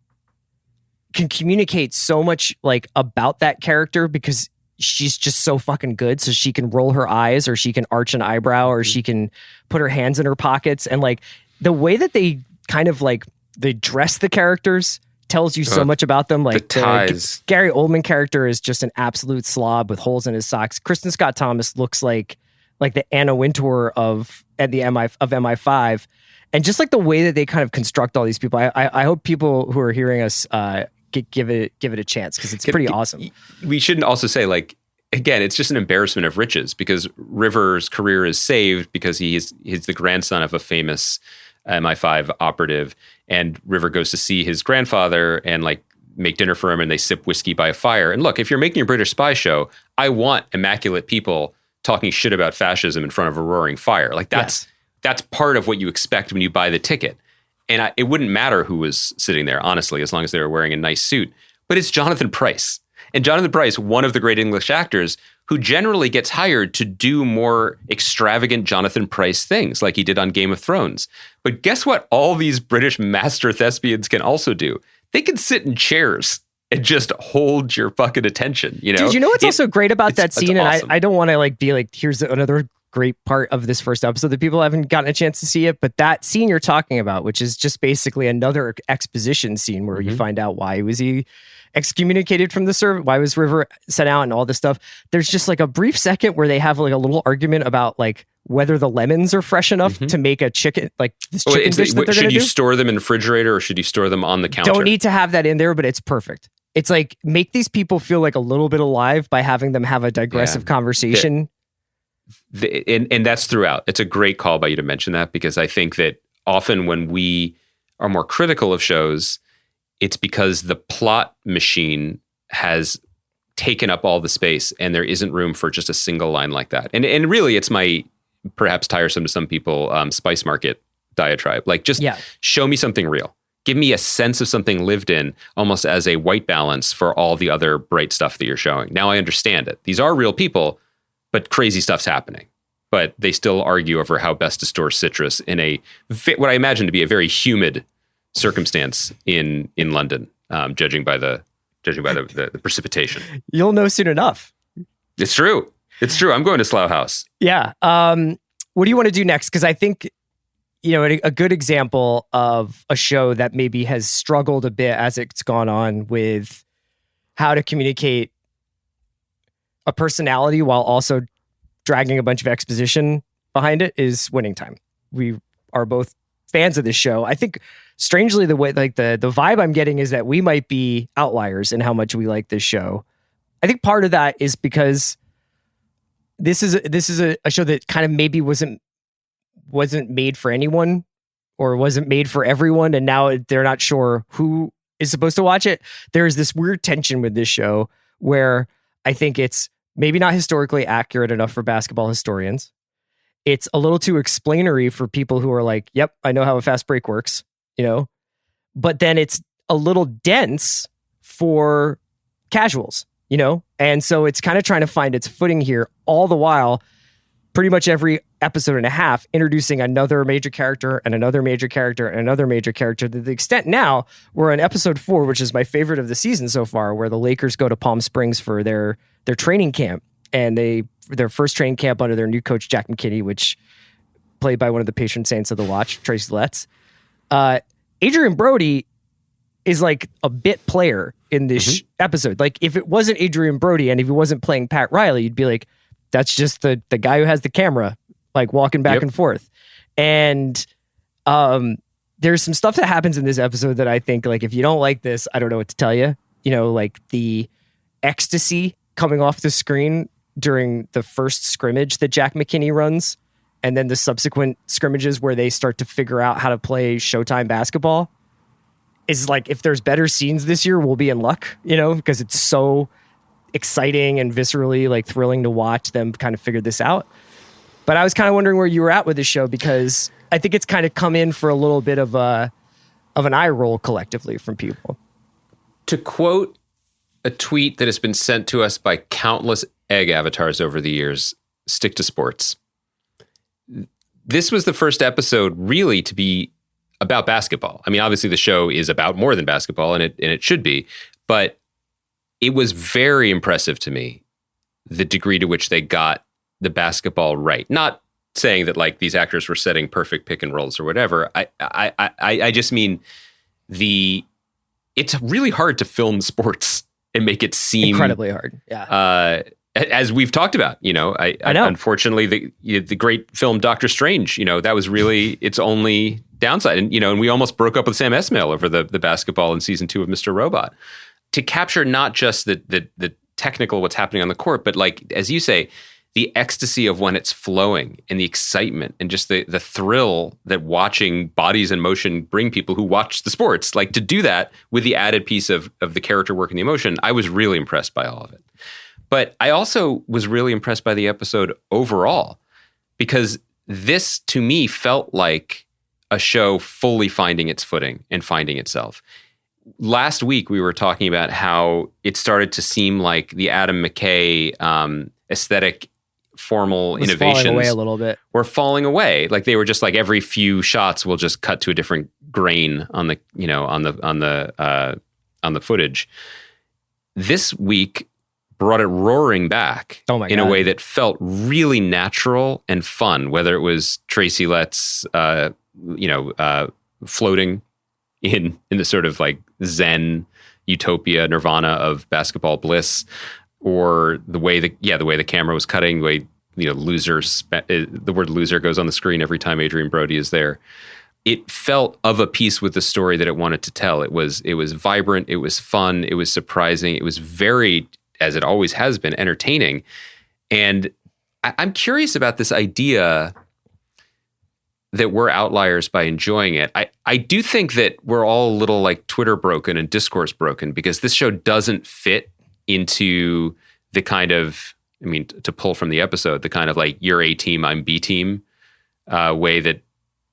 can communicate so much like about that character because she's just so fucking good. So she can roll her eyes, or she can arch an eyebrow, or she can put her hands in her pockets. And like the way that they kind of like, they dress the characters tells you so much about them. Like the Gary Oldman character is just an absolute slob with holes in his socks. Kristen Scott Thomas looks like the Anna Wintour of MI5, and just like the way that they kind of construct all these people. I hope people who are hearing us give it a chance, because it's pretty awesome. We shouldn't also say, like, again, it's just an embarrassment of riches, because River's career is saved because he's the grandson of a famous MI5 operative, and River goes to see his grandfather and like make dinner for him, and they sip whiskey by a fire. And look, if you're making a British spy show, I want immaculate people talking shit about fascism in front of a roaring fire. Like that's part of what you expect when you buy the ticket. And it wouldn't matter who was sitting there, honestly, as long as they were wearing a nice suit. But it's Jonathan Pryce. And Jonathan Pryce, one of the great English actors, who generally gets hired to do more extravagant Jonathan Pryce things, like he did on Game of Thrones. But guess what all these British master thespians can also do? They can sit in chairs and just hold your fucking attention, Dude, you know what's also great about that scene? Awesome. And I don't want to like be like, here's another great part of this first episode that people haven't gotten a chance to see it, but that scene you're talking about, which is just basically another exposition scene where you find out why was he excommunicated from the service, why was River sent out, and all this stuff. There's just like a brief second where they have like a little argument about like whether the lemons are fresh enough to make a chicken, like this chicken dish that they're going to do. Should you store them in the refrigerator, or should you store them on the counter? Don't need to have that in there, but it's perfect. It's like, make these people feel like a little bit alive by having them have a digressive conversation. And that's throughout. It's a great call by you to mention that, because I think that often when we are more critical of shows, it's because the plot machine has taken up all the space and there isn't room for just a single line like that. And really, it's my, perhaps tiresome to some people, Spice Market diatribe. Like, just show me something real. give me a sense of something lived in, almost as a white balance for all the other bright stuff that you're showing. Now I understand it. These are real people, but crazy stuff's happening. But they still argue over how best to store citrus in what I imagine to be a very humid circumstance in London, judging by the precipitation. You'll know soon enough. It's true. I'm going to Slough House. Yeah. What do you want to do next? Because I think, a good example of a show that maybe has struggled a bit as it's gone on with how to communicate a personality while also dragging a bunch of exposition behind it is Winning Time. We are both fans of this show. I think strangely the way, like the vibe I'm getting is that we might be outliers in how much we like this show. I think part of that is because this is a show that kind of maybe wasn't made for anyone or wasn't made for everyone, and now they're not sure who is supposed to watch it. There's this weird tension with this show where I think it's maybe not historically accurate enough for basketball historians. It's a little too explainery for people who are like, yep, I know how a fast break works, but then it's a little dense for casuals, and so it's kind of trying to find its footing here, all the while pretty much every episode and a half introducing another major character and another major character and another major character, to the extent now we're in episode 4, which is my favorite of the season so far, where the Lakers go to Palm Springs for their training camp, and their first training camp under their new coach, Jack McKinney, which played by one of the patron saints of the watch, Tracy Letts. Adrian Brody is like a bit player in this episode. Like if it wasn't Adrian Brody and if he wasn't playing Pat Riley, you'd be like, that's just the guy who has the camera, like walking back and forth. And there's some stuff that happens in this episode that I think, like, if you don't like this, I don't know what to tell you. Like the ecstasy coming off the screen during the first scrimmage that Jack McKinney runs, and then the subsequent scrimmages where they start to figure out how to play Showtime basketball, is like, if there's better scenes this year, we'll be in luck, because it's so exciting and viscerally like thrilling to watch them kind of figure this out. But I was kind of wondering where you were at with this show, because I think it's kind of come in for a little bit of an eye roll collectively from people. To quote a tweet that has been sent to us by countless egg avatars over the years, stick to sports. This was the first episode really to be about basketball. I mean, obviously the show is about more than basketball, and it should be, but it was very impressive to me, the degree to which they got the basketball right. Not saying that like these actors were setting perfect pick and rolls or whatever. I just mean it's really hard to film sports and make it seem incredibly hard. Yeah. As we've talked about, I know. Unfortunately, the great film Doctor Strange, that was really its only downside. And, and we almost broke up with Sam Esmail over the basketball in season 2 of Mr. Robot. To capture not just the technical, what's happening on the court, but like, as you say, the ecstasy of when it's flowing and the excitement and just the thrill that watching bodies in motion bring people who watch the sports, like to do that with the added piece of the character work and the emotion, I was really impressed by all of it. But I also was really impressed by the episode overall, because this to me felt like a show fully finding its footing and finding itself. Last week, we were talking about how it started to seem like the Adam McKay aesthetic formal innovations falling away a little bit. Were falling away. Like they were just like every few shots will just cut to a different grain on the on the footage. This week brought it roaring back in a way that felt really natural and fun. Whether it was Tracy Letts, floating in the sort of like Zen utopia nirvana of basketball bliss, or the way the camera was cutting, the way the word loser goes on the screen every time Adrian Brody is there. It felt of a piece with the story that it wanted to tell. It was vibrant, it was fun, it was surprising, it was very, as it always has been, entertaining. And I'm curious about this idea that we're outliers by enjoying it. I do think that we're all a little like Twitter broken and discourse broken, because this show doesn't fit into the kind of, to pull from the episode, the kind of like you're A team, I'm B team way that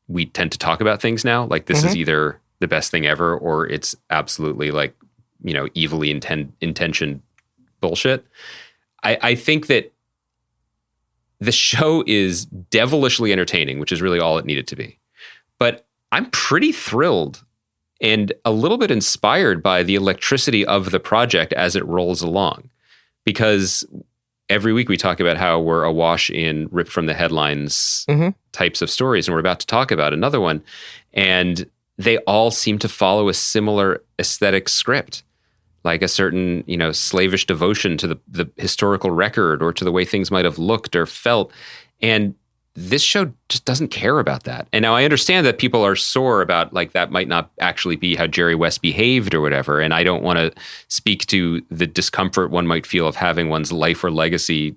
we tend to talk about things now. Like this is either the best thing ever, or it's absolutely like, evilly intentioned bullshit. I think that the show is devilishly entertaining, which is really all it needed to be. But I'm pretty thrilled and a little bit inspired by the electricity of the project as it rolls along. Because every week we talk about how we're awash in ripped from the headlines types of stories, and we're about to talk about another one. And they all seem to follow a similar aesthetic script, like a certain, slavish devotion to the historical record or to the way things might have looked or felt. And this show just doesn't care about that. And now I understand that people are sore about like that might not actually be how Jerry West behaved or whatever. And I don't want to speak to the discomfort one might feel of having one's life or legacy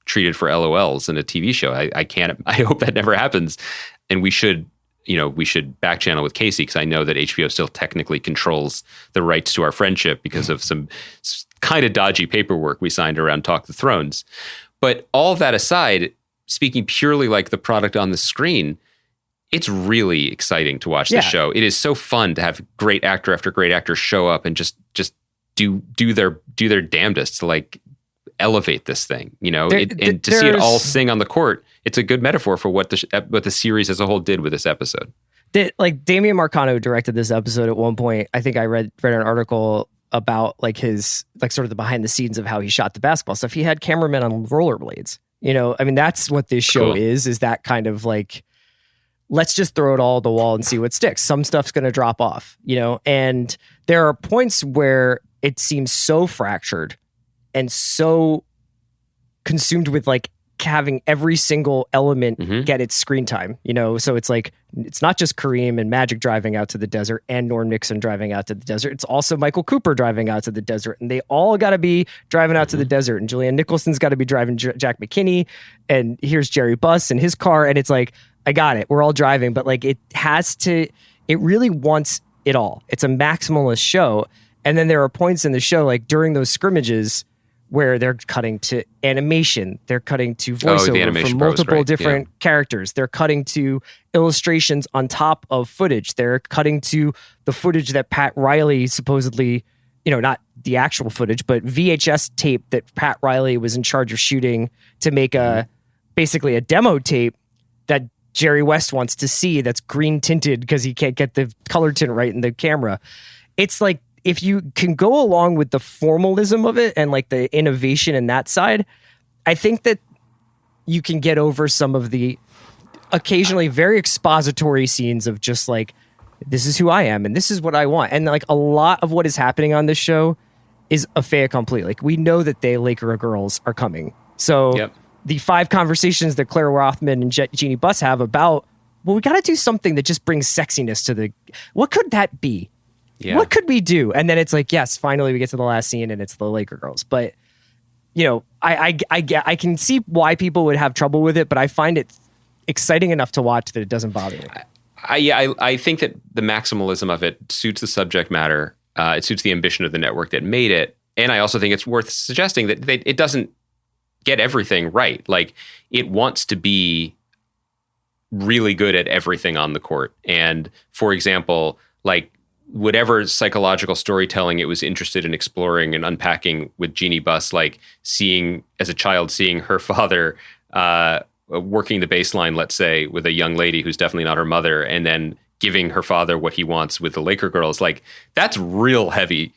treated for LOLs in a TV show. I hope that never happens. And we should back channel with Casey, because I know that HBO still technically controls the rights to our friendship because of some kind of dodgy paperwork we signed around Talk the Thrones. But all that aside, speaking purely like the product on the screen, it's really exciting to watch the show. It is so fun to have great actor after great actor show up and just do their damnedest to like elevate this thing, and to see it all sing on the court. It's a good metaphor for what the series as a whole did with this episode. Like Damian Marcano directed this episode at one point. I think I read an article about like his like sort of the behind the scenes of how he shot the basketball stuff. He had cameramen on rollerblades. That's what this show is that kind of like, let's just throw it all at the wall and see what sticks. Some stuff's going to drop off, and there are points where it seems so fractured and so consumed with like having every single element get its screen time, so it's like, it's not just Kareem and Magic driving out to the desert and Norm Nixon driving out to the desert. It's also Michael Cooper driving out to the desert, and they all got to be driving out to the desert, and Julianne Nicholson's got to be driving Jack McKinney, and here's Jerry Buss and his car. And it's like, I got it. We're all driving, but like it really wants it all. It's a maximalist show. And then there are points in the show, like during those scrimmages, where they're cutting to animation, they're cutting to voiceover from multiple different characters, they're cutting to illustrations on top of footage, they're cutting to the footage that Pat Riley supposedly, not the actual footage, but VHS tape that Pat Riley was in charge of shooting to make basically a demo tape that Jerry West wants to see, that's green tinted because he can't get the color tint right in the camera. It's like, if you can go along with the formalism of it and like the innovation in that side, I think that you can get over some of the occasionally very expository scenes of just like, this is who I am and this is what I want. And like a lot of what is happening on this show is a fait accompli. Like we know that they Laker girls are coming. So the 5 conversations that Claire Rothman and Jeannie Buss have about, well, we got to do something that just brings sexiness to what could that be? Yeah. What could we do? And then it's like, yes, finally we get to the last scene and it's the Laker girls. But, I can see why people would have trouble with it, but I find it exciting enough to watch that it doesn't bother me. I think that the maximalism of it suits the subject matter. It suits the ambition of the network that made it. And I also think it's worth suggesting that it doesn't get everything right. Like it wants to be really good at everything on the court. And for example, like, whatever psychological storytelling it was interested in exploring and unpacking with Jeannie Buss, like seeing her father working the baseline, let's say, with a young lady who's definitely not her mother, and then giving her father what he wants with the Laker girls, like that's real heavy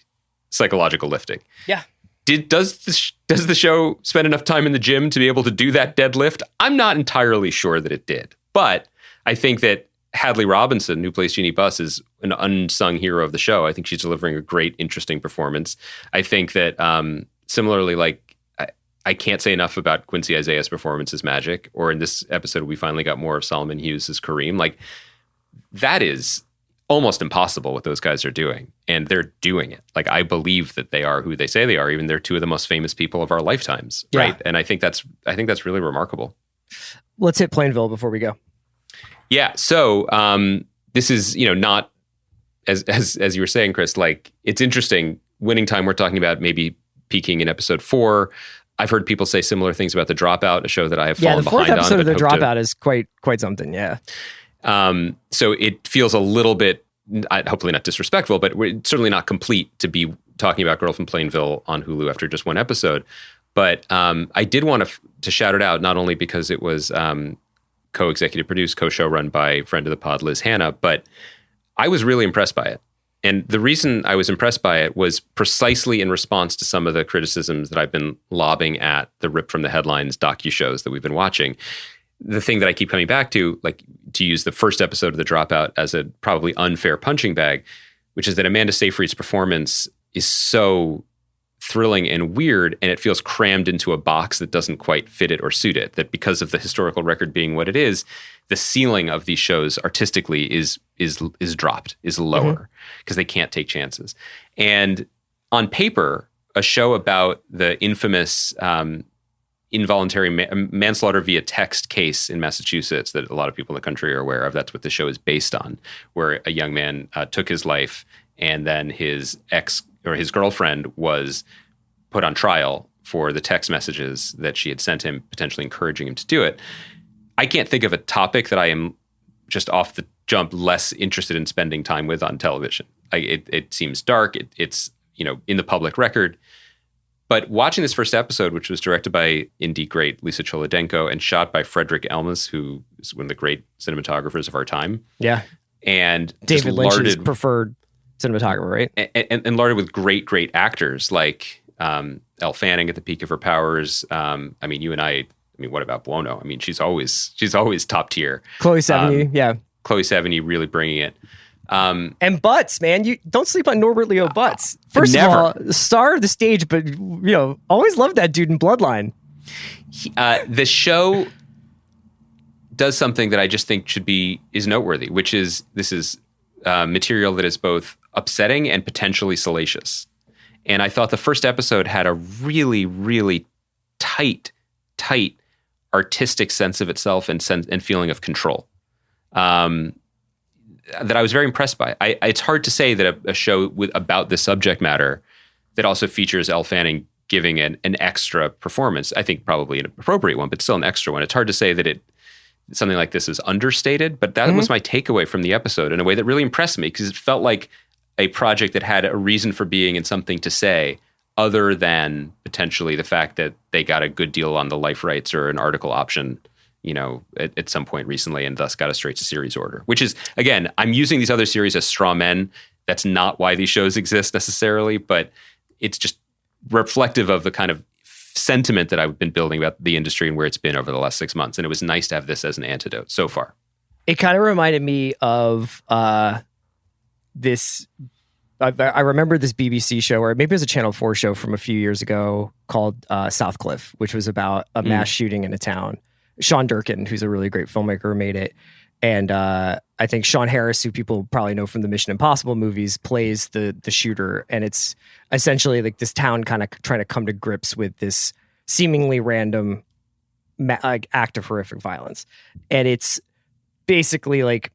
psychological lifting. Yeah. Does the show spend enough time in the gym to be able to do that deadlift? I'm not entirely sure that it did, but I think that Hadley Robinson, who plays Jeannie Buss, is an unsung hero of the show. I think she's delivering a great, interesting performance. I think that similarly, like I can't say enough about Quincy Isaiah's performance as Magic, or in this episode, we finally got more of Solomon Hughes as Kareem. Like that is almost impossible what those guys are doing, and they're doing it. Like I believe that they are who they say they are. Even they're 2 of the most famous people of our lifetimes, right? And I think that's really remarkable. Let's hit Plainville before we go. Yeah. So this is, not as you were saying, Chris, like it's interesting. Winning Time, we're talking about maybe peaking in episode 4. I've heard people say similar things about The Dropout, a show that I have fallen behind on. Yeah, the 4th episode of The Dropout is quite something. Yeah. So it feels a little bit hopefully not disrespectful, but we're certainly not complete to be talking about Girl from Plainville on Hulu after just one episode. But I did want to shout it out, not only because it was co-executive produced, co-show run by friend of the pod, Liz Hanna, but I was really impressed by it. And the reason I was impressed by it was precisely in response to some of the criticisms that I've been lobbing at the Rip from the Headlines docu-shows that we've been watching. The thing that I keep coming back to, like to use the first episode of The Dropout as a probably unfair punching bag, which is that Amanda Seyfried's performance is so thrilling and weird, and it feels crammed into a box that doesn't quite fit it or suit it. That because of the historical record being what it is, the ceiling of these shows artistically is dropped, is lower, because they can't take chances. And on paper, a show about the infamous involuntary manslaughter via text case in Massachusetts that a lot of people in the country are aware of, that's what the show is based on, where a young man took his life, and then his ex or his girlfriend was put on trial for the text messages that she had sent him, potentially encouraging him to do it. I can't think of a topic that I am just off the jump less interested in spending time with on television. It seems dark. It's in the public record. But watching this first episode, which was directed by indie great Lisa Cholodenko and shot by Frederick Elmas, who is one of the great cinematographers of our time. Yeah. And David Lynch's preferred cinematographer, right? And larded with great actors like Elle Fanning at the peak of her powers. You and I mean, what about Buono? I mean, she's always top tier. Chloe Sevigny, yeah. Chloe Sevigny really bringing it. And Butts, man, you don't sleep on Norbert Leo Butts. First of all, star of the stage, but always loved that dude in Bloodline. The show does something that I just think is noteworthy, which is this is material that is both upsetting and potentially salacious. And I thought the first episode had a really, really tight artistic sense of itself and feeling of control. That I was very impressed by. It's hard to say that a show about this subject matter that also features Elle Fanning giving an extra performance, I think probably an appropriate one, but still an extra one. It's hard to say that something like this is understated, but that was my takeaway from the episode in a way that really impressed me, because it felt like a project that had a reason for being and something to say other than potentially the fact that they got a good deal on the life rights or an article option at some point recently, and thus got a straight to series order, which is, again, I'm using these other series as straw men. That's not why these shows exist necessarily, but it's just reflective of the kind of sentiment that I've been building about the industry and where it's been over the last 6 months. And it was nice to have this as an antidote so far. It kind of reminded me of this. I remember this BBC show, or maybe it was a Channel 4 show from a few years ago called Southcliffe, which was about a mass shooting in a town. Sean Durkin, who's a really great filmmaker, made it. And I think Sean Harris, who people probably know from the Mission Impossible movies, plays the shooter. And it's essentially like this town kind of trying to come to grips with this seemingly random act of horrific violence. And it's basically like,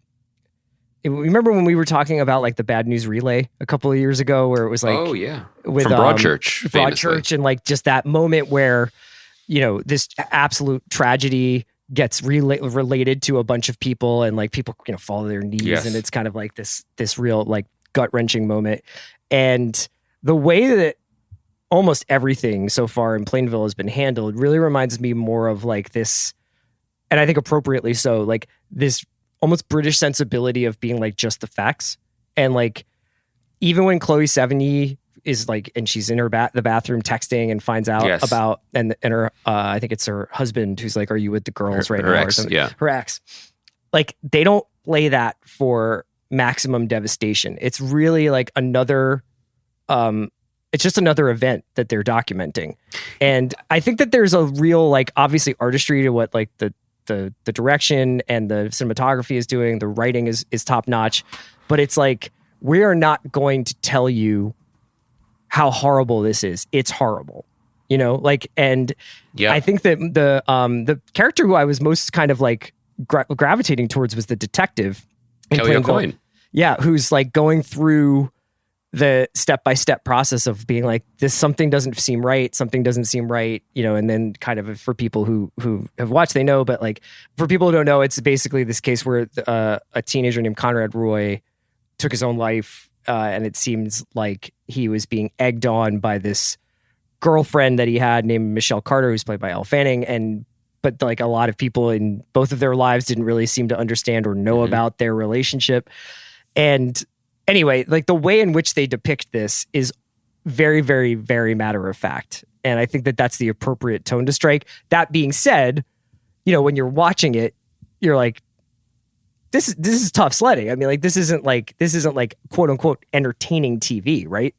remember when we were talking about like the Bad News Relay a couple of years ago, where it was like, oh yeah, with from Broadchurch, and like just that moment where, this absolute tragedy gets related to a bunch of people, and like people, fall to their knees, and it's kind of like this real like gut wrenching moment. And the way that almost everything so far in Plainville has been handled really reminds me more of like this, and I think appropriately so, like this almost British sensibility of being like just the facts. And like, even when Chloe Sevigny is like, and she's in the bathroom texting and finds out about, and her, I think it's her husband who's like, are you with the girls right now? Her ex, her ex. Like, they don't play that for maximum devastation. It's really like another, it's just another event that they're documenting. And I think that there's a real, like, obviously artistry to what like the direction and the cinematography is doing. The writing is top notch, but it's like, we are not going to tell you how horrible this is. It's horrible, and I think that the character who I was most kind of like gravitating towards was the detective. Kelly O'Coin. Yeah. Who's like going through the step-by-step process of being like, something doesn't seem right, and then kind of, for people who have watched, they know, but like for people who don't know, it's basically this case where a teenager named Conrad Roy took his own life, and it seems like he was being egged on by this girlfriend that he had named Michelle Carter, who's played by Elle Fanning, but like a lot of people in both of their lives didn't really seem to understand or know about their relationship. And anyway, like the way in which they depict this is very, very, very matter of fact. And I think that that's the appropriate tone to strike. That being said, when you're watching it, you're like, this is tough sledding. I mean, like this isn't like quote unquote entertaining TV, right?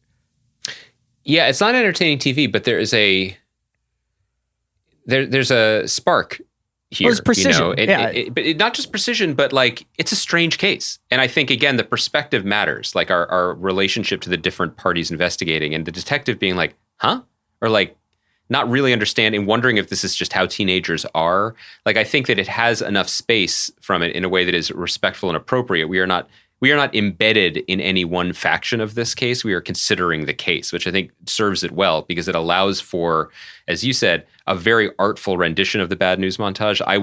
Yeah, it's not entertaining TV, but there is there's a spark here. It's precision. But not just precision, but like it's a strange case. And I think again, the perspective matters, like our relationship to the different parties investigating, and the detective being like, huh? Or like not really understanding, wondering if this is just how teenagers are. Like I think that it has enough space from it in a way that is respectful and appropriate. We are not embedded in any one faction of this case. We are considering the case, which I think serves it well because it allows for, as you said, a very artful rendition of the bad news montage. I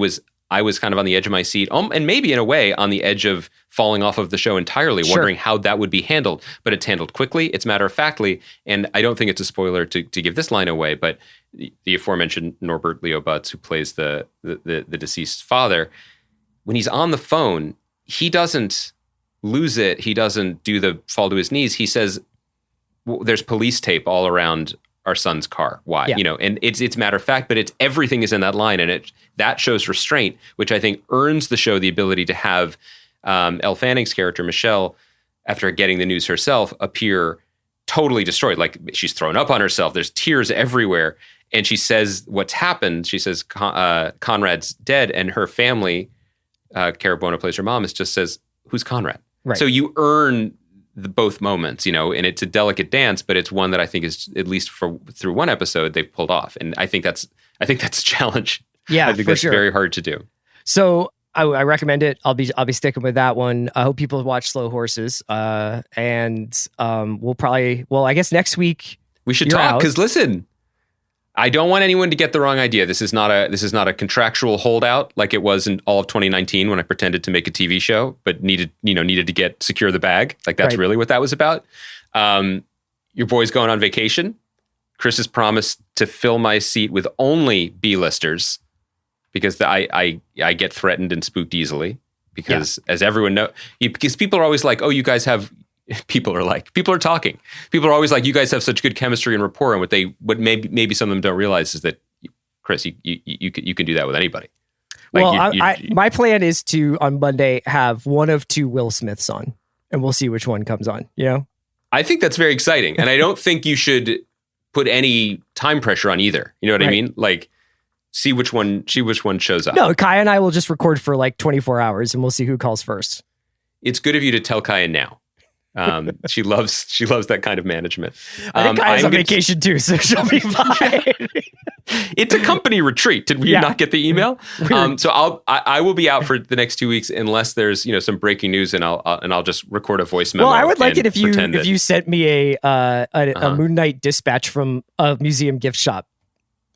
was kind of on the edge of my seat, and maybe in a way on the edge of falling off of the show entirely, wondering how that would be handled. But it's handled quickly, it's matter-of-factly, and I don't think it's a spoiler to give this line away, but the aforementioned Norbert Leo Butz, who plays the deceased father, when he's on the phone, he doesn't lose it. He doesn't do the fall to his knees. He says, there's police tape all around our son's car. Why? Yeah. And it's matter of fact, but everything is in that line, and that shows restraint, which I think earns the show the ability to have Elle Fanning's character, Michelle, after getting the news herself, appear totally destroyed. Like she's thrown up on herself. There's tears everywhere. And she says what's happened. She says Conrad's dead, and her family, Cara Buono plays her mom, just says, who's Conrad? Right. So you earn both moments, and it's a delicate dance, but it's one that I think is, at least through one episode, they've pulled off. And I think that's a challenge. Yeah, I think that's very hard to do. So I recommend it. I'll be sticking with that one. I hope people watch Slow Horses. And we'll probably, I guess next week we should talk, because listen, I don't want anyone to get the wrong idea. This is not a contractual holdout like it was in all of 2019 when I pretended to make a TV show, but needed to secure the bag. Like that's really what that was about. Your boy's going on vacation. Chris has promised to fill my seat with only B-listers because I get threatened and spooked easily because as everyone knows, because people are always like, oh, you guys have. People are talking. People are always like, you guys have such good chemistry and rapport. And what maybe some of them don't realize is that, Chris, you can do that with anybody. Like my plan is to on Monday have one of two Will Smiths on, and we'll see which one comes on. I think that's very exciting, and I don't think you should put any time pressure on either. You know what I mean? Like, see which one shows up. No, Kaya and I will just record for like 24 hours, and we'll see who calls first. It's good of you to tell Kaya now. She loves that kind of management. I think Kaya's on vacation too, so she'll be fine. It's a company retreat. Did we not get the email? So I will be out for the next 2 weeks unless there's some breaking news, and I'll just record a voice memo. Well, I would like it if you sent me a Moon Knight dispatch from a museum gift shop.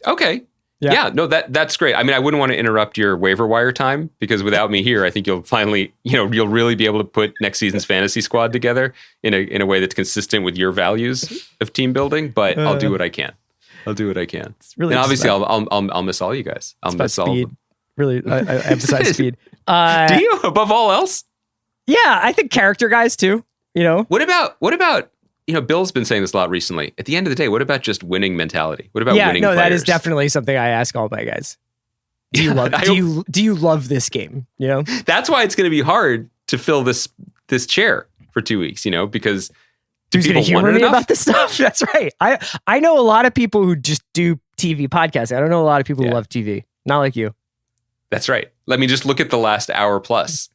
Okay. Yeah, no, that's great. I mean, I wouldn't want to interrupt your waiver wire time because without me here, I think you'll finally, you'll really be able to put next season's fantasy squad together in a way that's consistent with your values of team building. But I'll do what I can. It's really, and obviously, I'll miss all you guys. I'll miss all of them. Really, I emphasize speed. Do you above all else? Yeah, I think character guys too. What about? Bill's been saying this a lot recently. At the end of the day, what about just winning mentality? What about winning players? That is definitely something I ask all my guys. Do you love do you love this game? That's why it's going to be hard to fill this chair for 2 weeks, because who's going to humor me about this stuff? That's right. I know a lot of people who just do TV podcasts. I don't know a lot of people who love TV. Not like you. That's right. Let me just look at the last hour plus.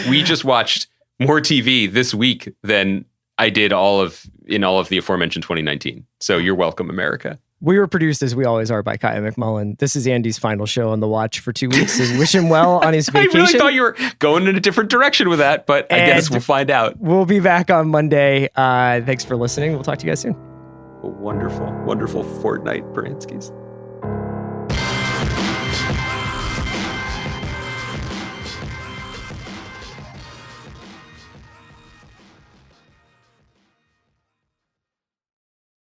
We just watched more TV this week than I did all of the aforementioned 2019. So you're welcome, America. We were produced, as we always are, by Kaya McMullen. This is Andy's final show on The Watch for 2 weeks. And wish him well on his vacation. I really thought you were going in a different direction with that, but I guess we'll find out. We'll be back on Monday. Thanks for listening. We'll talk to you guys soon. A wonderful, wonderful fortnight, Baranskis.